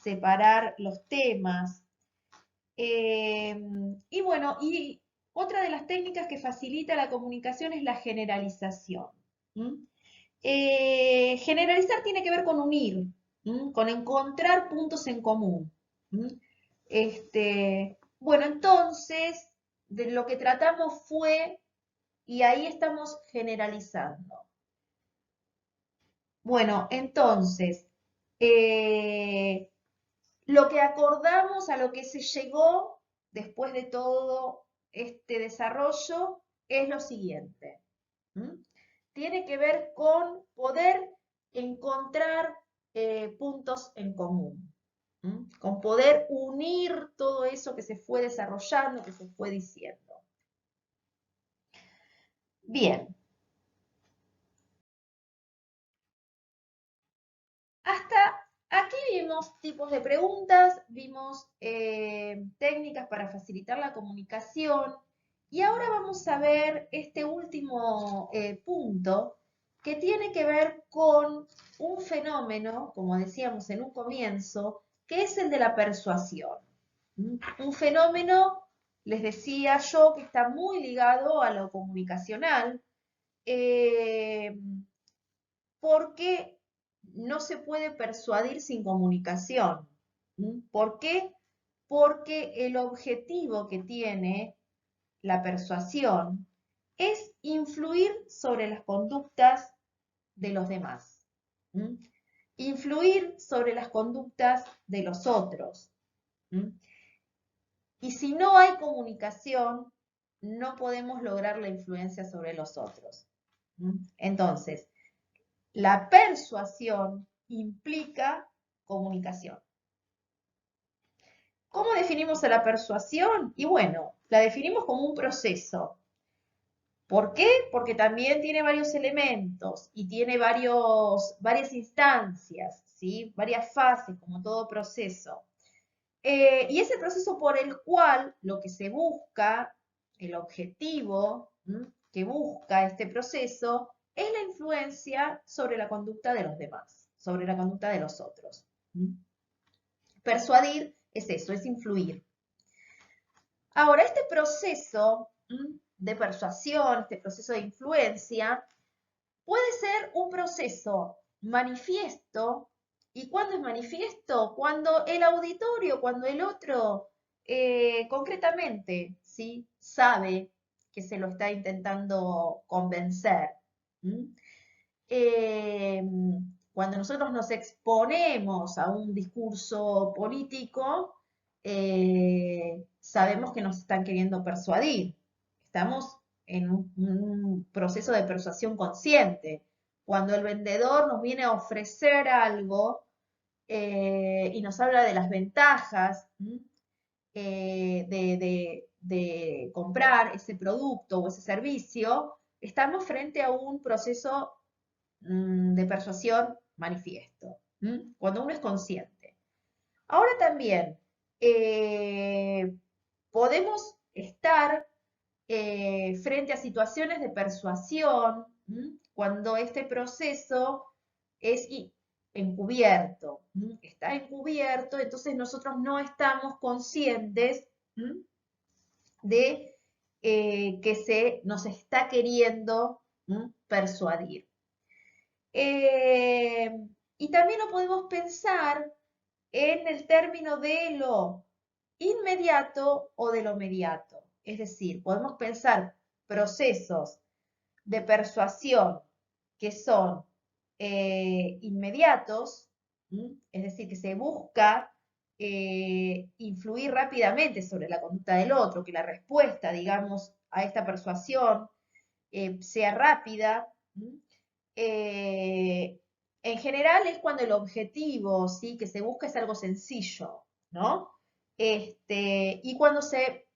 separar los temas. Y bueno, y otra de las técnicas que facilita la comunicación es la generalización. Generalizar tiene que ver con unir, con encontrar puntos en común. Bueno, entonces, de lo que tratamos fue, y ahí estamos generalizando. Bueno, entonces, eh, lo que acordamos, a lo que se llegó después de todo este desarrollo, es lo siguiente. Tiene que ver con poder encontrar puntos en común, con poder unir todo eso que se fue desarrollando, que se fue diciendo. Bien, hasta aquí vimos tipos de preguntas, vimos técnicas para facilitar la comunicación y ahora vamos a ver este último punto que tiene que ver con un fenómeno, como decíamos en un comienzo, que es el de la persuasión. Un fenómeno, les decía yo, que está muy ligado a lo comunicacional, eh, porque no se puede persuadir sin comunicación. ¿Por qué? Porque el objetivo que tiene la persuasión es influir sobre las conductas de los demás. Influir sobre las conductas de los otros. Y si no hay comunicación, no podemos lograr la influencia sobre los otros. Entonces, la persuasión implica comunicación. ¿Cómo definimos a la persuasión? Y bueno, la definimos como un proceso. ¿Por qué? Porque también tiene varios elementos y tiene varias instancias, ¿sí? Varias fases, como todo proceso. Y es el proceso por el cual lo que se busca, el objetivo que busca este proceso, es la influencia sobre la conducta de los demás, sobre la conducta de los otros. Persuadir es eso, es influir. Ahora, este proceso de persuasión, este proceso de influencia, puede ser un proceso manifiesto. ¿Y cuándo es manifiesto? Cuando el auditorio, cuando el otro concretamente, ¿sí? Sabe que se lo está intentando convencer. Eh, Cuando nosotros nos exponemos a un discurso político, sabemos que nos están queriendo persuadir. Estamos en un proceso de persuasión consciente. Cuando el vendedor nos viene a ofrecer algo y nos habla de las ventajas de comprar ese producto o ese servicio, estamos frente a un proceso de persuasión manifiesto, cuando uno es consciente. Ahora también podemos estar frente a situaciones de persuasión cuando este proceso es encubierto. Está encubierto, entonces nosotros no estamos conscientes de que nos está queriendo persuadir. Y también lo podemos pensar en el término de lo inmediato o de lo mediato. Es decir, podemos pensar procesos de persuasión que son inmediatos, es decir, que se busca influir rápidamente sobre la conducta del otro, que la respuesta, digamos, a esta persuasión sea rápida. En general es cuando el objetivo, ¿sí?, que se busca es algo sencillo, ¿no? Y cuando se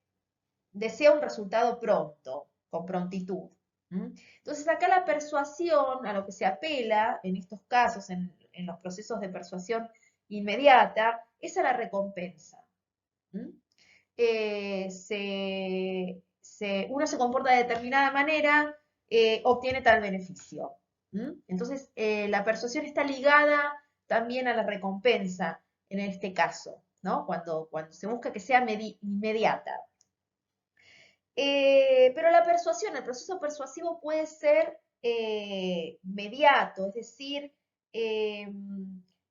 desea un resultado pronto, con prontitud. Entonces acá la persuasión, a lo que se apela en estos casos, en los procesos de persuasión inmediata, es a la recompensa. Uno se comporta de determinada manera, obtiene tal beneficio. Entonces la persuasión está ligada también a la recompensa en este caso, ¿no? Cuando se busca que sea inmediata. Pero la persuasión, el proceso persuasivo puede ser mediato, es decir,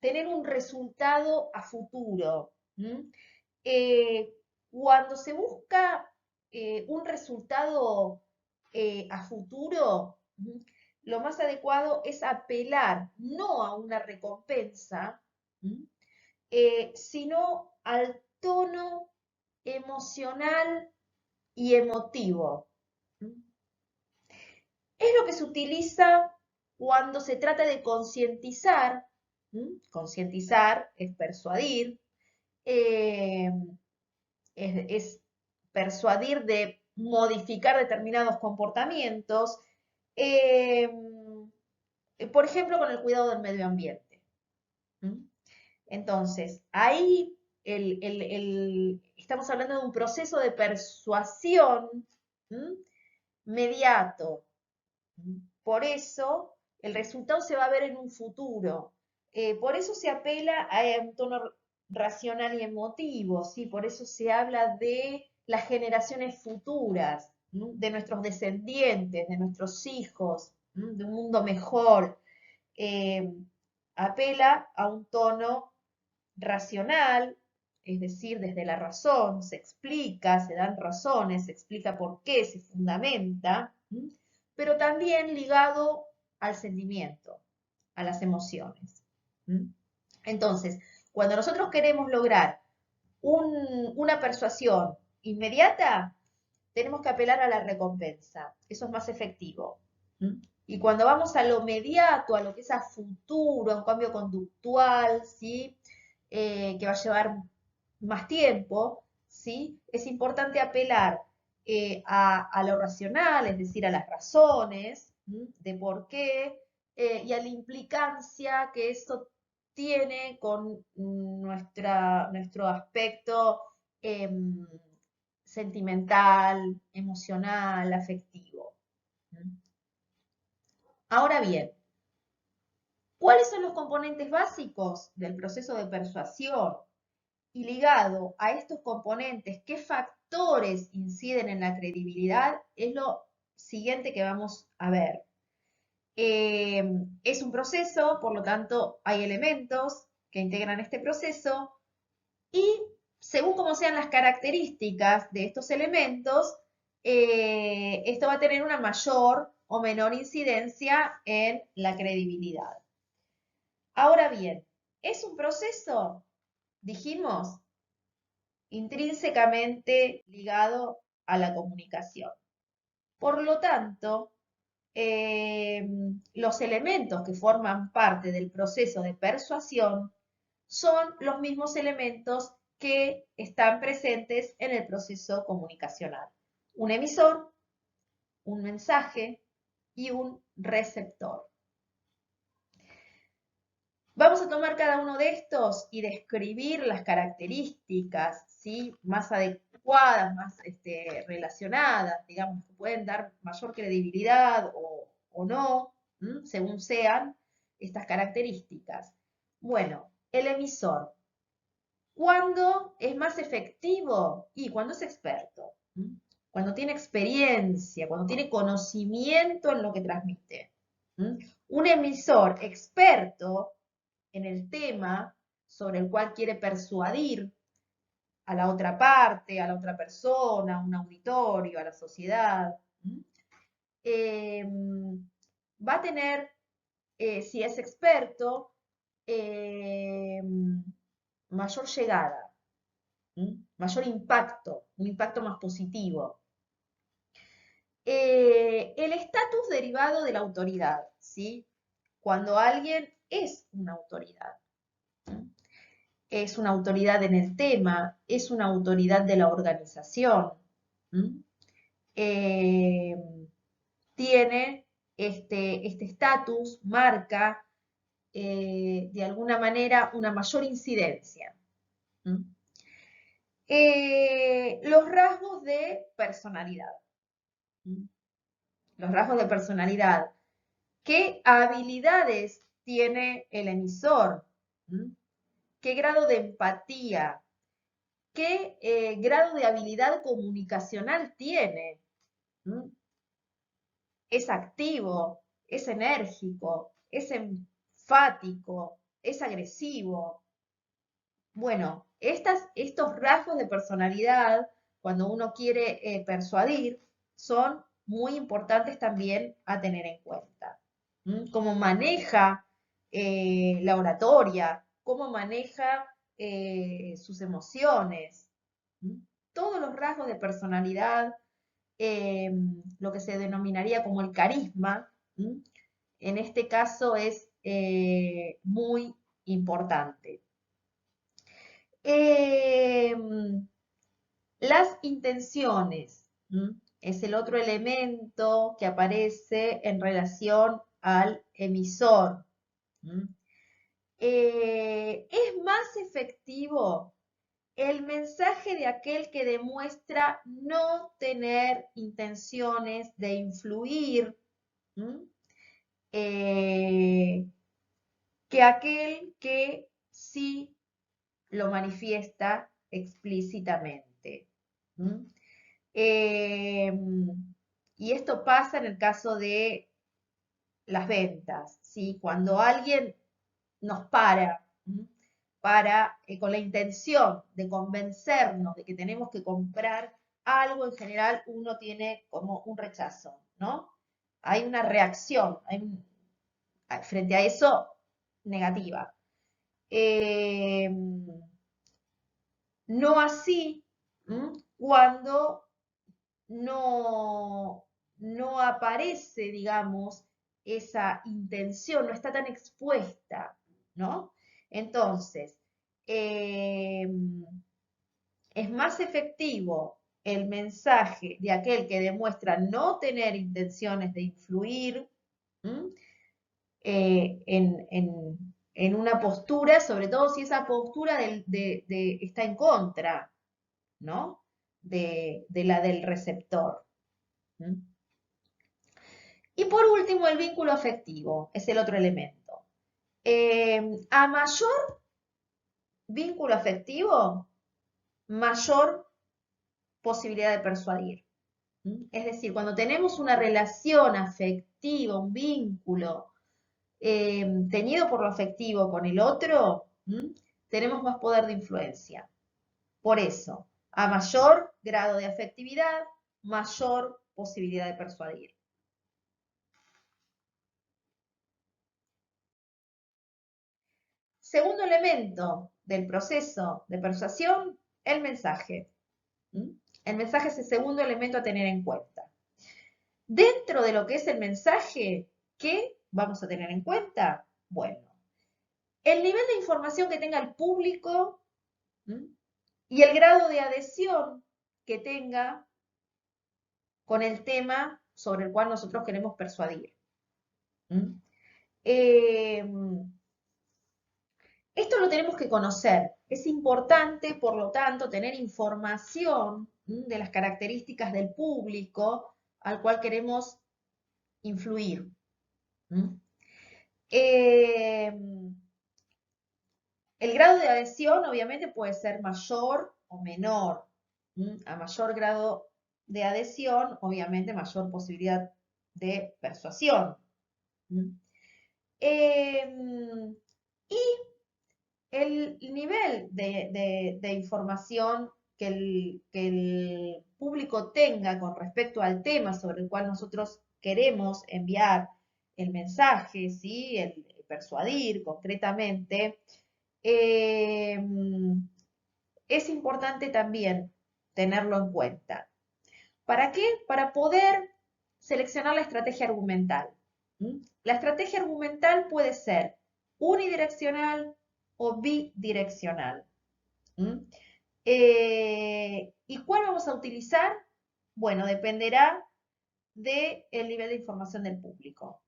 tener un resultado a futuro. Cuando se busca un resultado a futuro, lo más adecuado es apelar no a una recompensa, sino al tono emocional y emotivo. Es lo que se utiliza cuando se trata de concientizar. Concientizar es persuadir, es persuadir de modificar determinados comportamientos, por ejemplo, con el cuidado del medio ambiente. Entonces, ahí estamos hablando de un proceso de persuasión mediato. Por eso, el resultado se va a ver en un futuro. Por eso se apela a un tono racional y emotivo, ¿sí? Por eso se habla de las generaciones futuras, de nuestros descendientes, de nuestros hijos, de un mundo mejor. Apela a un tono racional, es decir, desde la razón, se explica, se dan razones, se explica por qué, se fundamenta, pero también ligado al sentimiento, a las emociones. Entonces, cuando nosotros queremos lograr una persuasión inmediata, tenemos que apelar a la recompensa. Eso es más efectivo. Y cuando vamos a lo mediato, a lo que es a futuro, a un cambio conductual, ¿sí? Que va a llevar más tiempo, ¿sí? Es importante apelar a lo racional, es decir, a las razones de por qué y a la implicancia que eso tiene con nuestro aspecto sentimental, emocional, afectivo. Ahora bien, ¿cuáles son los componentes básicos del proceso de persuasión? Y ligado a estos componentes, ¿qué factores inciden en la credibilidad? Es lo siguiente que vamos a ver. Es un proceso, por lo tanto, hay elementos que integran este proceso y según cómo sean las características de estos elementos, esto va a tener una mayor o menor incidencia en la credibilidad. Ahora bien, ¿es un proceso? Dijimos, intrínsecamente ligado a la comunicación. Por lo tanto, los elementos que forman parte del proceso de persuasión son los mismos elementos que están presentes en el proceso comunicacional. Un emisor, un mensaje y un receptor. Vamos a tomar cada uno de estos y describir las características, ¿sí?, más adecuadas, más relacionadas, digamos, que pueden dar mayor credibilidad o no, según sean estas características. Bueno, el emisor. ¿Cuándo es más efectivo? Y cuando es experto, cuando tiene experiencia, cuando tiene conocimiento en lo que transmite. Un emisor experto en el tema sobre el cual quiere persuadir a la otra parte, a la otra persona, a un auditorio, a la sociedad, va a tener, si es experto, mayor llegada, mayor impacto, un impacto más positivo. El estatus derivado de la autoridad, ¿sí? Cuando alguien es una autoridad. Es una autoridad en el tema, es una autoridad de la organización. Eh, tiene este estatus, marca de alguna manera una mayor incidencia. Los rasgos de personalidad. Los rasgos de personalidad. ¿Qué habilidades tiene el emisor? ¿Qué grado de empatía? ¿Qué grado de habilidad comunicacional tiene? ¿Es activo? ¿Es enérgico? ¿Es enfático? ¿Es agresivo? Bueno, estos rasgos de personalidad, cuando uno quiere persuadir, son muy importantes también a tener en cuenta. Cómo maneja la oratoria, cómo maneja sus emociones. Todos los rasgos de personalidad, lo que se denominaría como el carisma, en este caso es muy importante. Las intenciones es el otro elemento que aparece en relación al emisor. Es más efectivo el mensaje de aquel que demuestra no tener intenciones de influir, que aquel que sí lo manifiesta explícitamente. Y esto pasa en el caso de las ventas, ¿sí? Cuando alguien nos con la intención de convencernos de que tenemos que comprar algo, en general uno tiene como un rechazo, ¿no? Hay una reacción, frente a eso, negativa. No así cuando no aparece, digamos, esa intención, no está tan expuesta, ¿no? Entonces, es más efectivo el mensaje de aquel que demuestra no tener intenciones de influir en una postura, sobre todo si esa postura está en contra, ¿no? De la del receptor. Y por último, el vínculo afectivo es el otro elemento. A mayor vínculo afectivo, mayor posibilidad de persuadir. Es decir, cuando tenemos una relación afectiva, un vínculo tenido por lo afectivo con el otro, tenemos más poder de influencia. Por eso, a mayor grado de afectividad, mayor posibilidad de persuadir. Segundo elemento del proceso de persuasión, el mensaje. El mensaje es el segundo elemento a tener en cuenta. Dentro de lo que es el mensaje, ¿qué vamos a tener en cuenta? Bueno, el nivel de información que tenga el público y el grado de adhesión que tenga con el tema sobre el cual nosotros queremos persuadir. Esto lo tenemos que conocer. Es importante, por lo tanto, tener información de las características del público al cual queremos influir. El grado de adhesión obviamente puede ser mayor o menor. A mayor grado de adhesión, obviamente mayor posibilidad de persuasión. Y el nivel de información que el público tenga con respecto al tema sobre el cual nosotros queremos enviar el mensaje, ¿sí? El persuadir concretamente, es importante también tenerlo en cuenta. ¿Para qué? Para poder seleccionar la estrategia argumental. La estrategia argumental puede ser unidireccional o bidireccional. ¿Y cuál vamos a utilizar? Bueno, dependerá del nivel de información del público.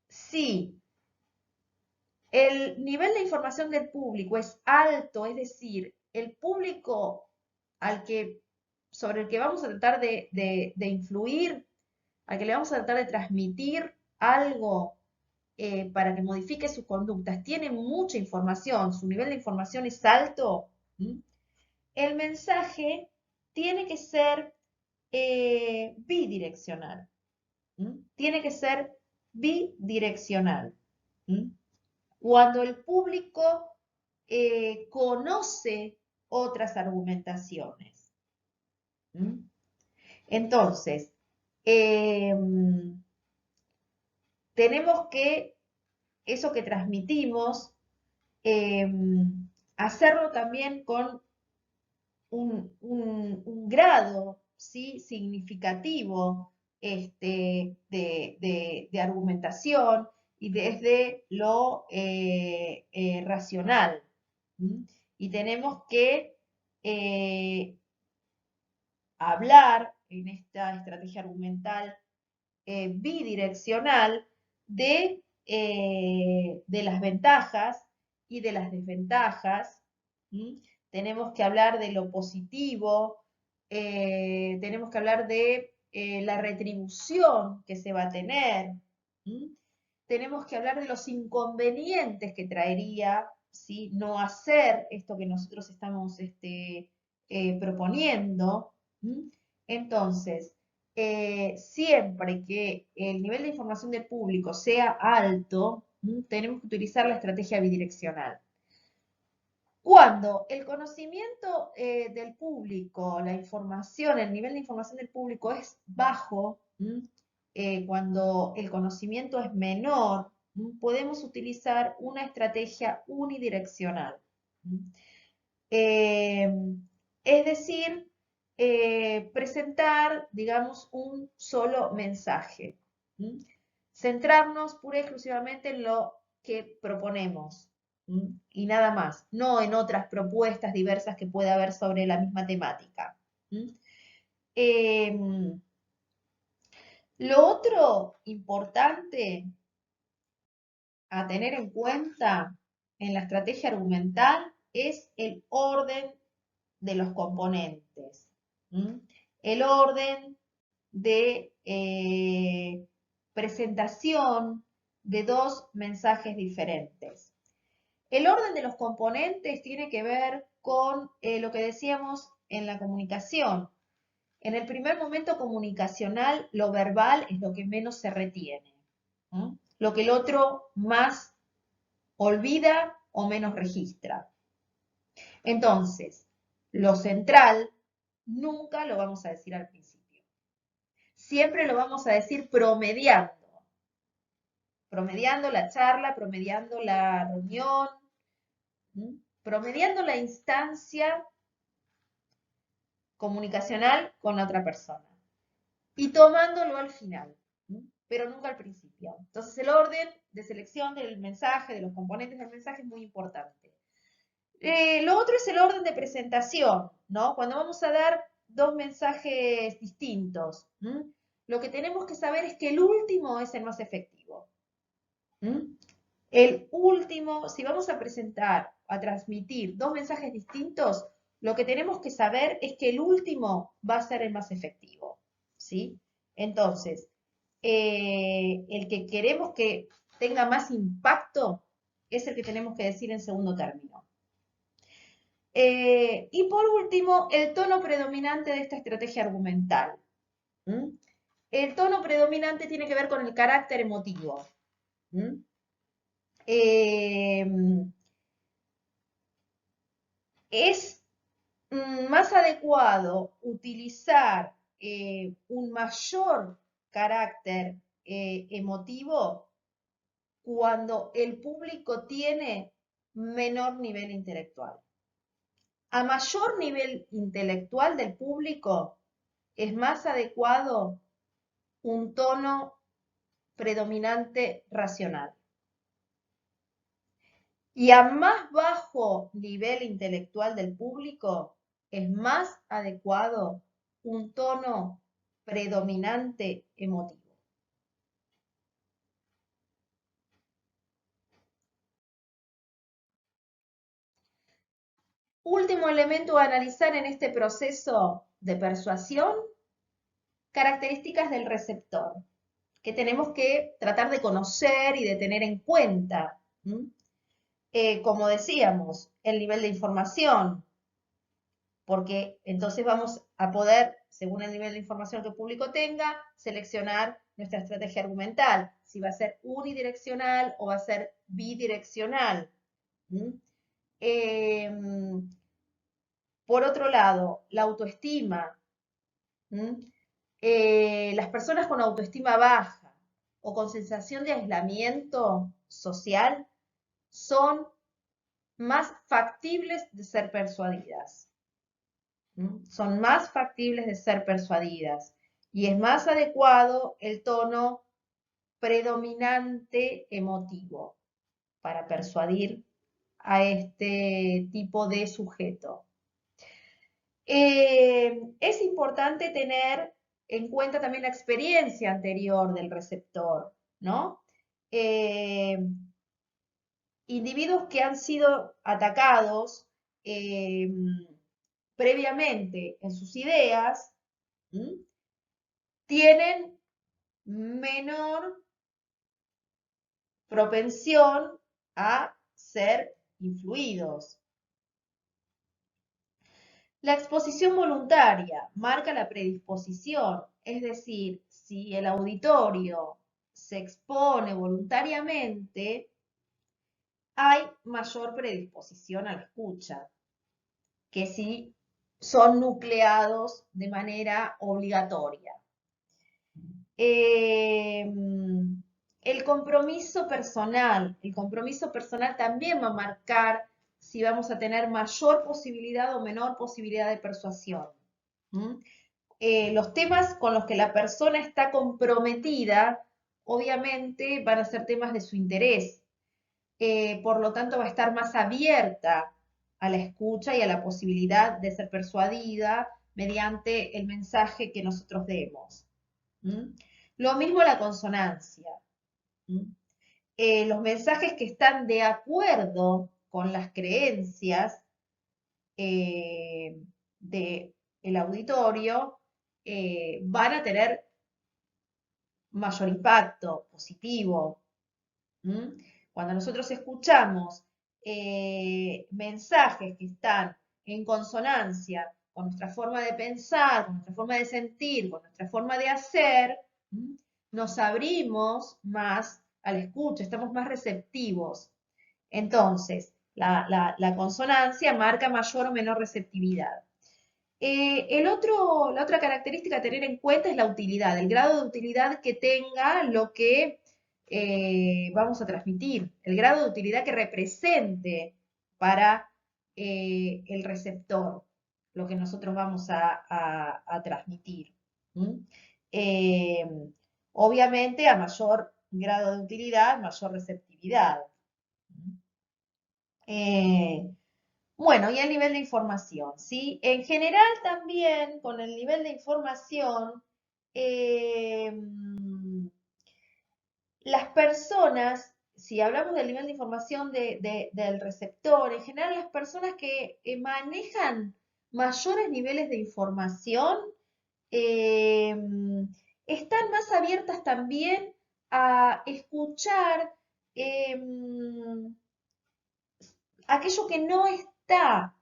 Si el nivel de información del público es alto, es decir, el público sobre el que vamos a tratar de influir, al que le vamos a tratar de transmitir algo para que modifique sus conductas, tiene mucha información, su nivel de información es alto, el mensaje tiene que ser bidireccional. Tiene que ser bidireccional. Cuando el público conoce otras argumentaciones. Entonces, tenemos que, eso que transmitimos, hacerlo también con un grado, ¿sí? Significativo de argumentación y desde lo racional. Y tenemos que hablar en esta estrategia argumental bidireccional de las ventajas y de las desventajas. Tenemos que hablar de lo positivo, tenemos que hablar de la retribución que se va a tener. Tenemos que hablar de los inconvenientes que traería, ¿sí? No hacer esto que nosotros estamos proponiendo. Entonces, siempre que el nivel de información del público sea alto, tenemos que utilizar la estrategia bidireccional. Cuando el conocimiento del público, la información, el nivel de información del público es bajo, cuando el conocimiento es menor, podemos utilizar una estrategia unidireccional. Es decir, presentar, digamos, un solo mensaje. Centrarnos pura y exclusivamente en lo que proponemos. Y nada más, no en otras propuestas diversas que pueda haber sobre la misma temática. Lo otro importante a tener en cuenta en la estrategia argumental es el orden de los componentes. El orden de presentación de dos mensajes diferentes. El orden de los componentes tiene que ver con lo que decíamos en la comunicación. En el primer momento comunicacional, lo verbal es lo que menos se retiene. Lo que el otro más olvida o menos registra. Entonces, lo central nunca lo vamos a decir al principio. Siempre lo vamos a decir promediando. Promediando la charla, promediando la reunión, promediando la instancia comunicacional con la otra persona. Y tomándolo al final, pero nunca al principio. Entonces el orden de selección del mensaje, de los componentes del mensaje es muy importante. Lo otro es el orden de presentación, ¿no? Cuando vamos a dar dos mensajes distintos, lo que tenemos que saber es que el último es el más efectivo. El último, si vamos a presentar, a transmitir dos mensajes distintos, lo que tenemos que saber es que el último va a ser el más efectivo, ¿sí? Entonces, el que queremos que tenga más impacto es el que tenemos que decir en segundo término. Y por último, el tono predominante de esta estrategia argumental. ¿Mm? El tono predominante tiene que ver con el carácter emotivo. ¿Mm? Es más adecuado utilizar un mayor carácter emotivo cuando el público tiene menor nivel intelectual. A mayor nivel intelectual del público, es más adecuado un tono predominante racional. Y a más bajo nivel intelectual del público, es más adecuado un tono predominante emotivo. Último elemento a analizar en este proceso de persuasión, características del receptor, que tenemos que tratar de conocer y de tener en cuenta. Como decíamos, el nivel de información, porque entonces vamos a poder, según el nivel de información que el público tenga, seleccionar nuestra estrategia argumental, si va a ser unidireccional o va a ser bidireccional. Por otro lado, la autoestima. Las personas con autoestima baja o con sensación de aislamiento social son más factibles de ser persuadidas. Son más factibles de ser persuadidas y es más adecuado el tono predominante emotivo para persuadir a este tipo de sujeto. Es importante tener en cuenta también la experiencia anterior del receptor, ¿no? Individuos que han sido atacados previamente en sus ideas, tienen menor propensión a ser influidos. La exposición voluntaria marca la predisposición, es decir, si el auditorio se expone voluntariamente, hay mayor predisposición a la escucha, que si son nucleados de manera obligatoria. El compromiso personal también va a marcar si vamos a tener mayor posibilidad o menor posibilidad de persuasión. Los temas con los que la persona está comprometida, obviamente van a ser temas de su interés. Por lo tanto, va a estar más abierta a la escucha y a la posibilidad de ser persuadida mediante el mensaje que nosotros demos. Lo mismo la consonancia. Los mensajes que están de acuerdo con las creencias del auditorio van a tener mayor impacto positivo. Cuando nosotros escuchamos mensajes que están en consonancia con nuestra forma de pensar, con nuestra forma de sentir, con nuestra forma de hacer, nos abrimos más a la escucha, estamos más receptivos. Entonces, la consonancia marca mayor o menor receptividad. La otra característica a tener en cuenta es la utilidad, el grado de utilidad que tenga lo que vamos a transmitir, el grado de utilidad que represente para el receptor, lo que nosotros vamos a transmitir. Obviamente, a mayor grado de utilidad, mayor receptividad. Bueno, y el nivel de información, ¿sí? En general también con el nivel de información, las personas, si hablamos del nivel de información del receptor, en general las personas que manejan mayores niveles de información están más abiertas también a escuchar aquello que no está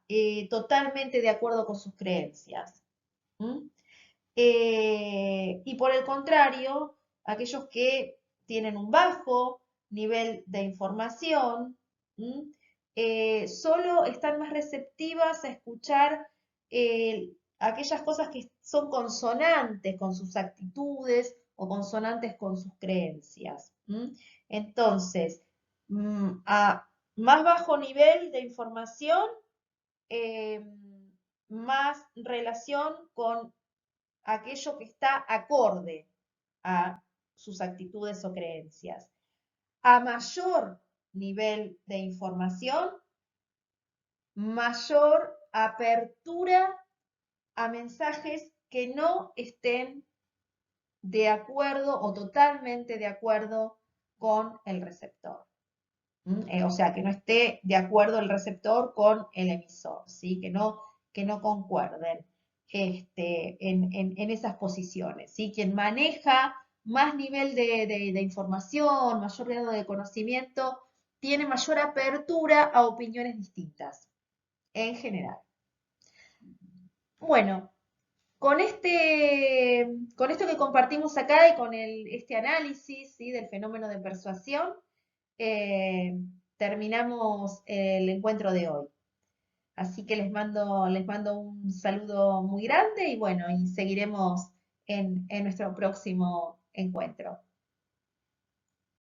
totalmente de acuerdo con sus creencias. ¿M? Y por el contrario, aquellos que tienen un bajo nivel de información, ¿m? Solo están más receptivas a escuchar aquellas cosas que son consonantes con sus actitudes o consonantes con sus creencias. ¿M? Entonces, a más bajo nivel de información, eh, más relación con aquello que está acorde a sus actitudes o creencias. A mayor nivel de información, mayor apertura a mensajes que no estén de acuerdo o totalmente de acuerdo con el receptor. O sea, que no esté de acuerdo el receptor con el emisor, ¿sí? Que no concuerden en esas posiciones, ¿sí? Quien maneja más nivel de información, mayor grado de conocimiento, tiene mayor apertura a opiniones distintas, en general. Bueno, con esto que compartimos acá y con este análisis, ¿sí? Del fenómeno de persuasión, eh, terminamos el encuentro de hoy. Así que les mando un saludo muy grande y bueno, y seguiremos en nuestro próximo encuentro.